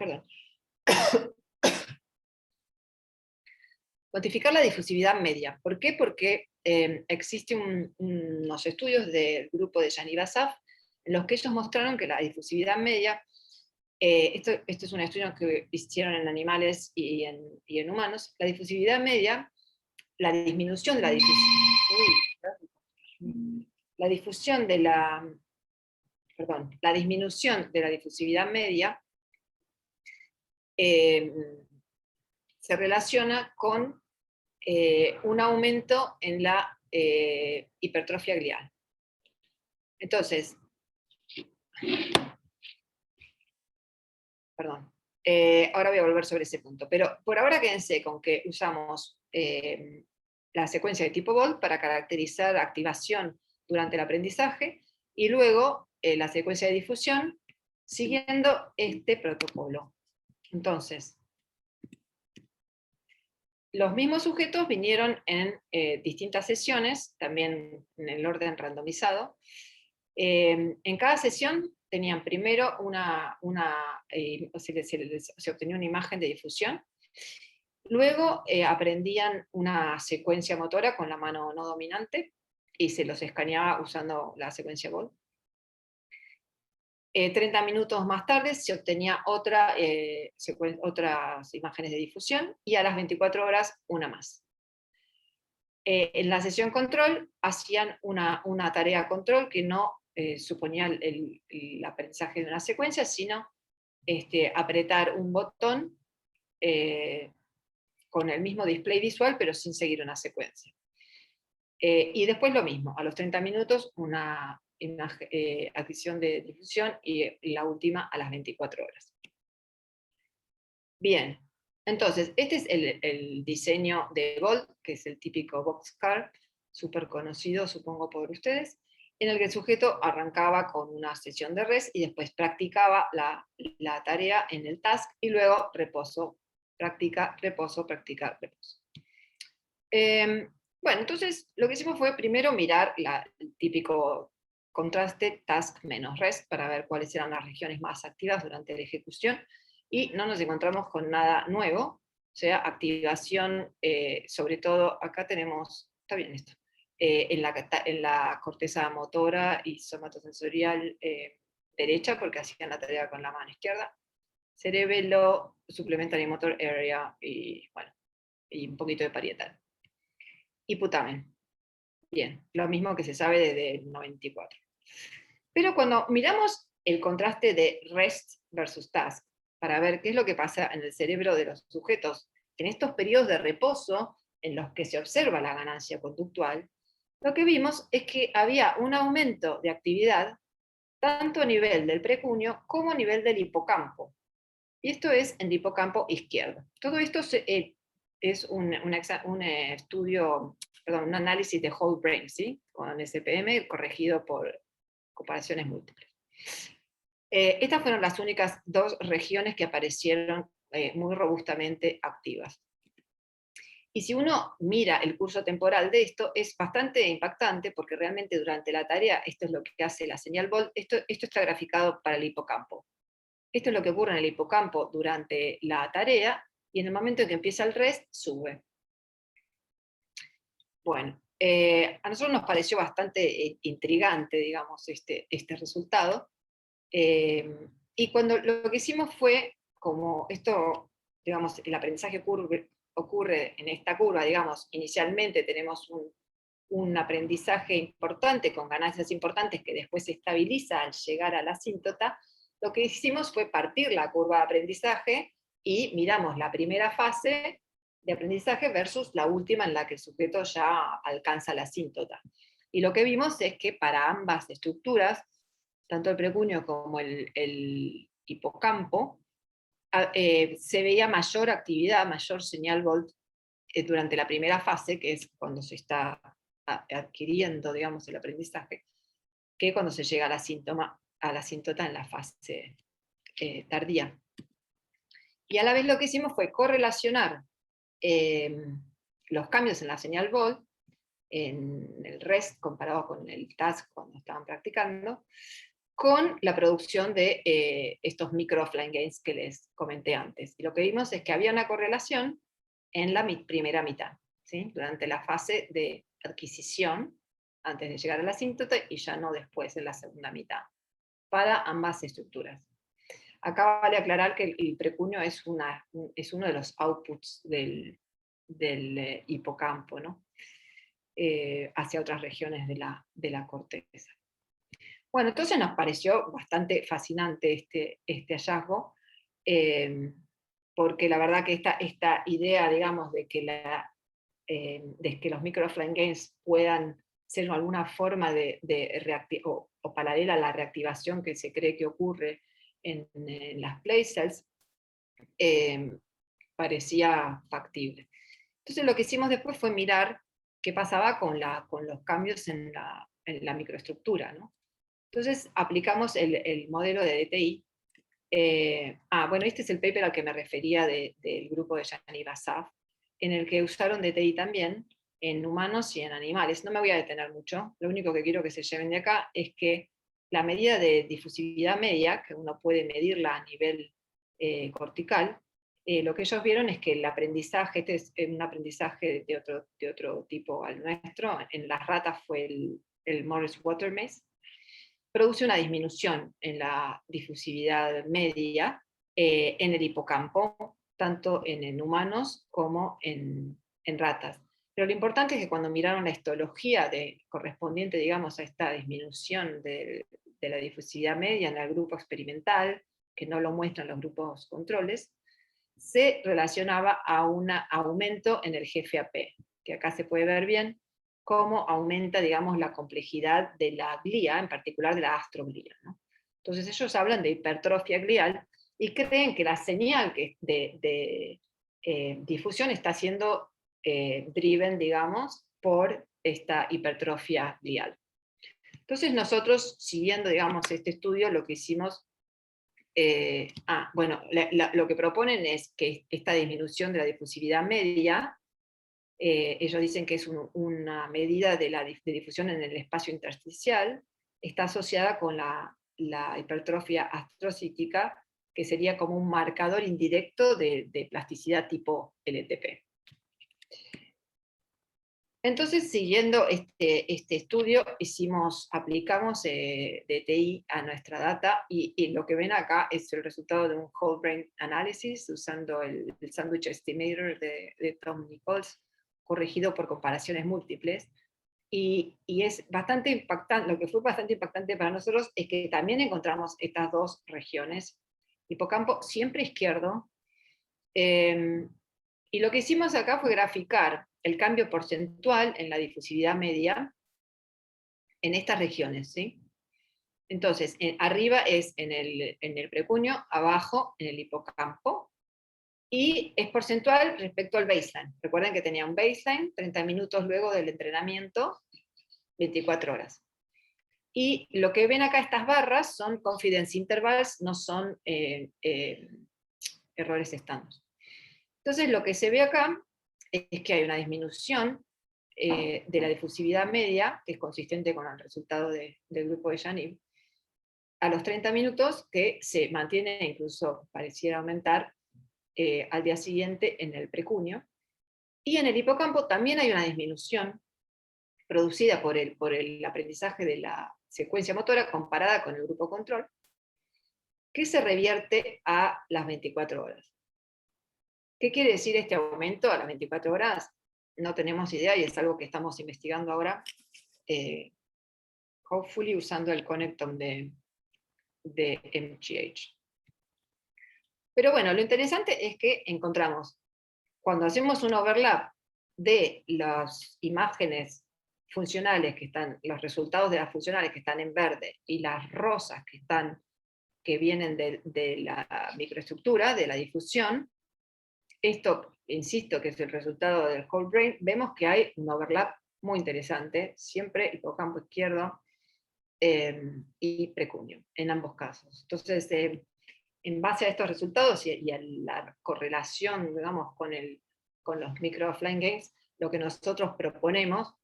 la difusividad media. ¿Por qué? Porque existen unos estudios del grupo de Yanni Basaf en los que ellos mostraron que la difusividad media, esto es un estudio que hicieron en animales y en humanos, la difusividad media, la disminución de la la disminución de la difusividad media se relaciona con un aumento en la hipertrofia glial. Entonces, perdón, ahora voy a volver sobre ese punto, pero por ahora quédense con que usamos la secuencia de tipo BOLD para caracterizar activación durante el aprendizaje y luego la secuencia de difusión siguiendo este protocolo. Entonces, los mismos sujetos vinieron en distintas sesiones, también en el orden randomizado. En cada sesión tenían primero se obtenía una imagen de difusión, luego aprendían una secuencia motora con la mano no dominante y se los escaneaba usando la secuencia BOLD. 30 minutos más tarde se obtenía otras imágenes de difusión y a las 24 horas una más. En la sesión control hacían una tarea control que no suponía el aprendizaje de una secuencia, sino apretar un botón con el mismo display visual, pero sin seguir una secuencia. Y después lo mismo, a los 30 minutos una adquisición de difusión y la última a las 24 horas. Bien, entonces este es el diseño de BOLD, que es el típico boxcar, súper conocido supongo por ustedes, en el que el sujeto arrancaba con una sesión de res y después practicaba la tarea en el task y luego reposo, práctica, reposo, practica, reposo. Bueno, entonces lo que hicimos fue primero mirar el típico contraste task menos rest para ver cuáles eran las regiones más activas durante la ejecución, y no nos encontramos con nada nuevo, o sea, activación, sobre todo, acá tenemos, está bien esto, en la corteza motora y somatosensorial derecha, porque hacían la tarea con la mano izquierda, cerebelo, supplementary motor area, y bueno, y un poquito de parietal. Y putamen. Bien, lo mismo que se sabe desde el 94. Pero cuando miramos el contraste de rest versus task, para ver qué es lo que pasa en el cerebro de los sujetos en estos periodos de reposo en los que se observa la ganancia conductual, lo que vimos es que había un aumento de actividad tanto a nivel del precuño como a nivel del hipocampo. Y esto es en el hipocampo izquierdo. Todo esto es un estudio, perdón, un análisis de whole brain, ¿sí? Con SPM corregido por comparaciones múltiples. Estas fueron las únicas dos regiones que aparecieron muy robustamente activas. Y si uno mira el curso temporal de esto, es bastante impactante, porque realmente durante la tarea, esto es lo que hace la señal Bolt, esto está graficado para el hipocampo. Esto es lo que ocurre en el hipocampo durante la tarea, y en el momento en que empieza el rest, sube. Bueno, a nosotros nos pareció bastante intrigante, digamos, este resultado. Y cuando lo que hicimos fue, como esto, digamos, el aprendizaje ocurre en esta curva, digamos, inicialmente tenemos un aprendizaje importante, con ganancias importantes, que después se estabiliza al llegar a la asíntota. Lo que hicimos fue partir la curva de aprendizaje y miramos la primera fase de aprendizaje versus la última, en la que el sujeto ya alcanza la asíntota. Y lo que vimos es que para ambas estructuras, tanto el precuño como el hipocampo, se veía mayor actividad, mayor señal Bolt durante la primera fase, que es cuando se está adquiriendo, digamos, el aprendizaje, que cuando se llega a la asíntota en la fase tardía. Y a la vez lo que hicimos fue correlacionar los cambios en la señal Bolt, en el rest comparado con el task cuando estaban practicando, con la producción de estos micro offline gains que les comenté antes. Y lo que vimos es que había una correlación en la primera mitad, ¿sí? Durante la fase de adquisición, antes de llegar a la asíntota, y ya no después, en la segunda mitad, para ambas estructuras. Acá vale aclarar que el precuño es uno de los outputs del hipocampo, ¿no? Hacia otras regiones de la corteza. Bueno, entonces nos pareció bastante fascinante este hallazgo, porque la verdad que esta idea, digamos, de que los micro offline gains puedan ser alguna forma o paralela a la reactivación que se cree que ocurre en las place cells, parecía factible. Entonces lo que hicimos después fue mirar qué pasaba con los cambios en la microestructura, ¿no? Entonces aplicamos el modelo de DTI. Bueno, este es el paper al que me refería del grupo de Yaniv Asaf, en el que usaron DTI también en humanos y en animales. No me voy a detener mucho, lo único que quiero que se lleven de acá es que la medida de difusividad media, que uno puede medirla a nivel cortical, lo que ellos vieron es que el aprendizaje, este es un aprendizaje de otro tipo al nuestro, en las ratas fue el Morris-Watermaze, produce una disminución en la difusividad media en el hipocampo, tanto en humanos como en ratas. Pero lo importante es que cuando miraron la histología correspondiente, digamos, a esta disminución de la difusividad media en el grupo experimental, que no lo muestran los grupos controles, se relacionaba a un aumento en el GFAP, que acá se puede ver bien cómo aumenta, digamos, la complejidad de la glía, en particular de la astroglía, ¿no? Entonces ellos hablan de hipertrofia glial y creen que la señal de difusión está siendo driven, digamos, por esta hipertrofia glial. Entonces nosotros, siguiendo, digamos, este estudio, lo que hicimos, bueno, lo que proponen es que esta disminución de la difusividad media, ellos dicen que es una medida de difusión en el espacio intersticial, está asociada con la hipertrofia astrocítica, que sería como un marcador indirecto de plasticidad tipo LTP. Entonces, siguiendo este estudio, aplicamos DTI a nuestra data, y lo que ven acá es el resultado de un whole brain analysis usando el sandwich estimator de Tom Nichols, corregido por comparaciones múltiples. Y es bastante impactante. Lo que fue bastante impactante para nosotros es que también encontramos estas dos regiones, hipocampo siempre izquierdo, y lo que hicimos acá fue graficar el cambio porcentual en la difusividad media en estas regiones, ¿sí? Entonces, arriba es en el precuño, abajo en el hipocampo, y es porcentual respecto al baseline. Recuerden que tenía un baseline, 30 minutos luego del entrenamiento, 24 horas. Y lo que ven acá, estas barras, son confidence intervals, no son errores estándar. Entonces, lo que se ve acá es que hay una disminución de la difusividad media, que es consistente con el resultado del grupo de Janib, a los 30 minutos, que se mantiene e incluso pareciera aumentar al día siguiente en el precuño. Y en el hipocampo también hay una disminución producida por el aprendizaje de la secuencia motora comparada con el grupo control, que se revierte a las 24 horas. ¿Qué quiere decir este aumento a las 24 horas? No tenemos idea, y es algo que estamos investigando ahora, hopefully usando el Connectome de MGH. Pero bueno, lo interesante es que encontramos, cuando hacemos un overlap de las imágenes funcionales que están, los resultados de las funcionales que están en verde, y las rosas que vienen de la microestructura, de la difusión, esto, insisto, que es el resultado del whole brain, vemos que hay un overlap muy interesante, siempre hipocampo izquierdo y precuño, en ambos casos. Entonces, en base a estos resultados y a la correlación, digamos, con los micro offline gains, lo que nosotros proponemos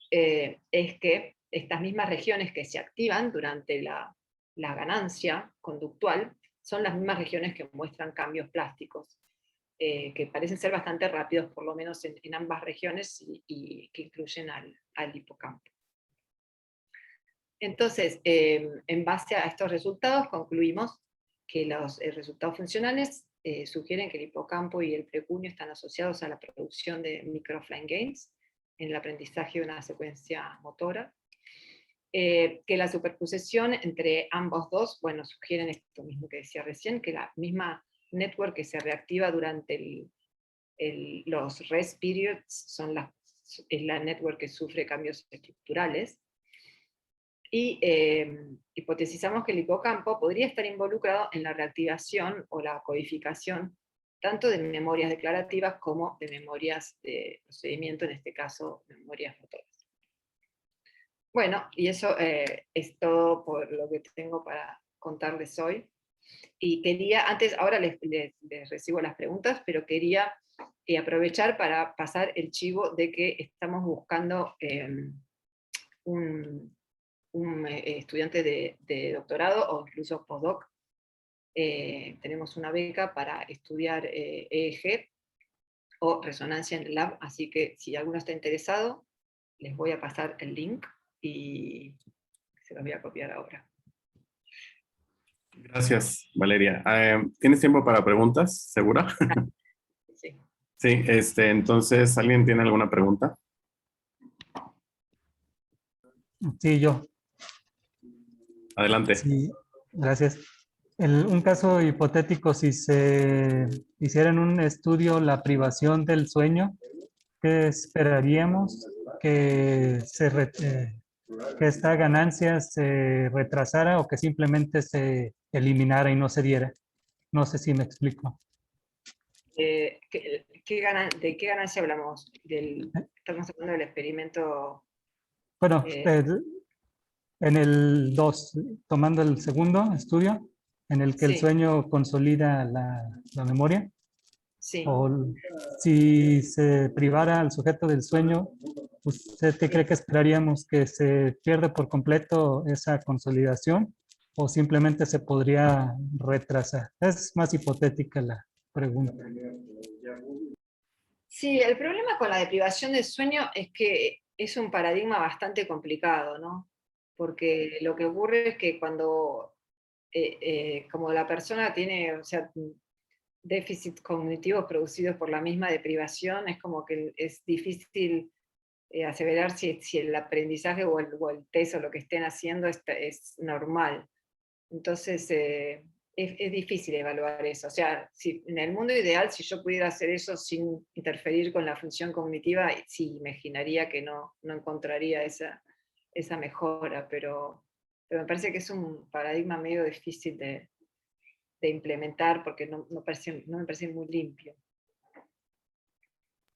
es que estas mismas regiones que se activan durante la ganancia conductual son las mismas regiones que muestran cambios plásticos, que parecen ser bastante rápidos, por lo menos en ambas regiones, y que incluyen al hipocampo. Entonces, en base a estos resultados, concluimos que los resultados funcionales sugieren que el hipocampo y el precuño están asociados a la producción de micro offline gains en el aprendizaje de una secuencia motora, que la superposición entre ambos dos, bueno, sugieren esto mismo que decía recién, que la misma network que se reactiva durante los rest periods es la network que sufre cambios estructurales, y hipotesizamos que el hipocampo podría estar involucrado en la reactivación o la codificación tanto de memorias declarativas como de memorias de procedimiento, en este caso memorias motoras. Bueno, y eso es todo por lo que tengo para contarles hoy. Y quería, ahora les recibo las preguntas, pero quería aprovechar para pasar el chivo de que estamos buscando un estudiante de doctorado o incluso postdoc. Tenemos una beca para estudiar EEG o resonancia en el lab, así que si alguno está interesado, les voy a pasar el link y se los voy a copiar ahora. Gracias, Valeria. ¿Tienes tiempo para preguntas? ¿Segura? Sí. Sí, entonces, ¿alguien tiene alguna pregunta? Sí, yo. Adelante. Sí, gracias. Un caso hipotético, si se hiciera en un estudio la privación del sueño, ¿qué esperaríamos? Que esta ganancia se retrasara o que simplemente se eliminara y no se diera. No sé si me explico. ¿De qué ganancia hablamos? Estamos hablando del experimento. Bueno, en el 2, tomando el segundo estudio, en el que el Sí. sueño consolida la memoria. Sí. O si se privara al sujeto del sueño, ¿usted qué cree que esperaríamos? ¿Que se pierda por completo esa consolidación o simplemente se podría retrasar? Es más hipotética la pregunta. Sí, el problema con la deprivación del sueño es que es un paradigma bastante complicado, ¿no? Porque lo que ocurre es que cuando, como la persona tiene, o sea, déficits cognitivos producidos por la misma deprivación, es como que es difícil aseverar si el aprendizaje o el test o lo que estén haciendo es normal. Entonces, es difícil evaluar eso. O sea, si, en el mundo ideal, si yo pudiera hacer eso sin interferir con la función cognitiva, sí, imaginaría que no encontraría esa mejora, pero me parece que es un paradigma medio difícil de implementar porque no me parece muy limpio.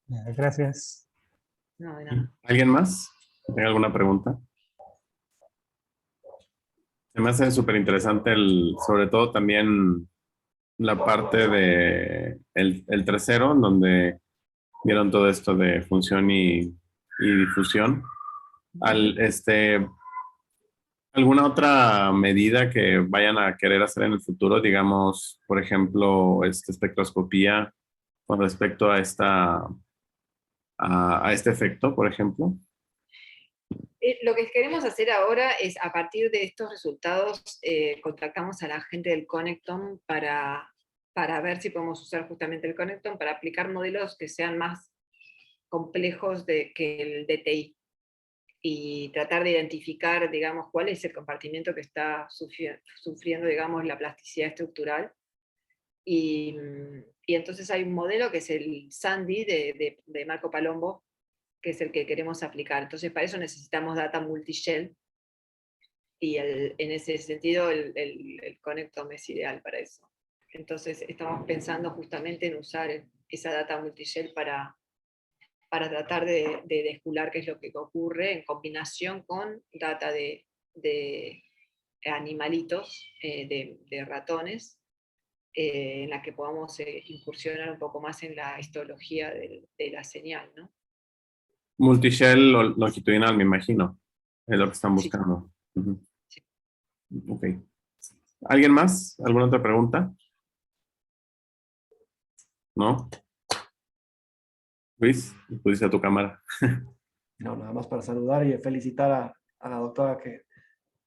Gracias. No, de nada. ¿Alguien más? ¿Tiene alguna pregunta? Se me hace súper interesante sobre todo también la parte de el tercero, en donde vieron todo esto de función y difusión. ¿Alguna otra medida que vayan a querer hacer en el futuro? Digamos, por ejemplo, espectroscopía con respecto a a este efecto, por ejemplo. Lo que queremos hacer ahora es, a partir de estos resultados, contactamos a la gente del Connectome para ver si podemos usar justamente el Connectome para aplicar modelos que sean más complejos que el DTI y tratar de identificar, digamos, cuál es el compartimiento que está sufriendo, digamos, la plasticidad estructural. Y entonces hay un modelo que es el SANDI de Marco Palombo, que es el que queremos aplicar. Entonces, para eso necesitamos data multishell, y en ese sentido el Connectome es ideal para eso. Entonces, estamos pensando justamente en usar esa data multishell para tratar de descular qué es lo que ocurre en combinación con data de animalitos, de ratones, en la que podamos incursionar un poco más en la histología de la señal, ¿no? Multishell longitudinal, me imagino. Es lo que están Sí. buscando. Ujú. Sí. Ok. ¿Alguien más? ¿Alguna otra pregunta? ¿No? Luis, pudiste a tu cámara. No, nada más para saludar y felicitar a la doctora, que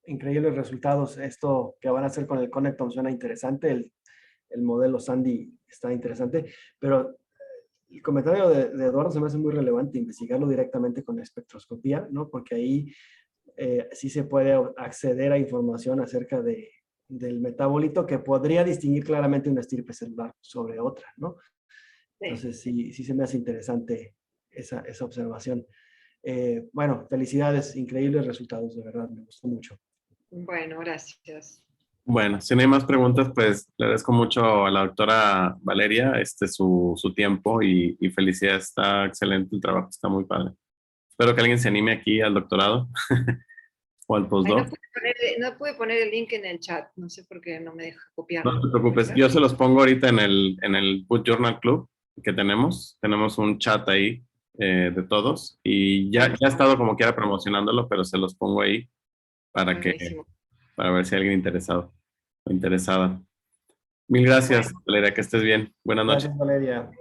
increíbles resultados. Esto que van a hacer con el Connectome suena interesante, el modelo Sandy está interesante, pero el comentario de Eduardo se me hace muy relevante, investigarlo directamente con espectroscopía, ¿no? Porque ahí sí se puede acceder a información acerca del metabolito que podría distinguir claramente una estirpe celular sobre otra, ¿no? Entonces sí se me hace interesante esa observación. Bueno, felicidades, increíbles resultados, de verdad, me gustó mucho. Bueno, gracias. Bueno, si no hay más preguntas, pues le agradezco mucho a la doctora Valeria su tiempo y felicidades. Está excelente el trabajo, está muy padre. Espero que alguien se anime aquí al doctorado o al Ay, postdoc. no pude poner el link en el chat, no sé por qué no me deja copiarlo. No te preocupes, yo se los pongo ahorita en el Boot Journal Club que tenemos. Tenemos un chat ahí de todos y ya he estado como quiera promocionándolo, pero se los pongo ahí para Buenísimo. para ver si hay alguien interesado o interesada. Mil gracias, Valeria, que estés bien. Buenas noches. Gracias, Valeria.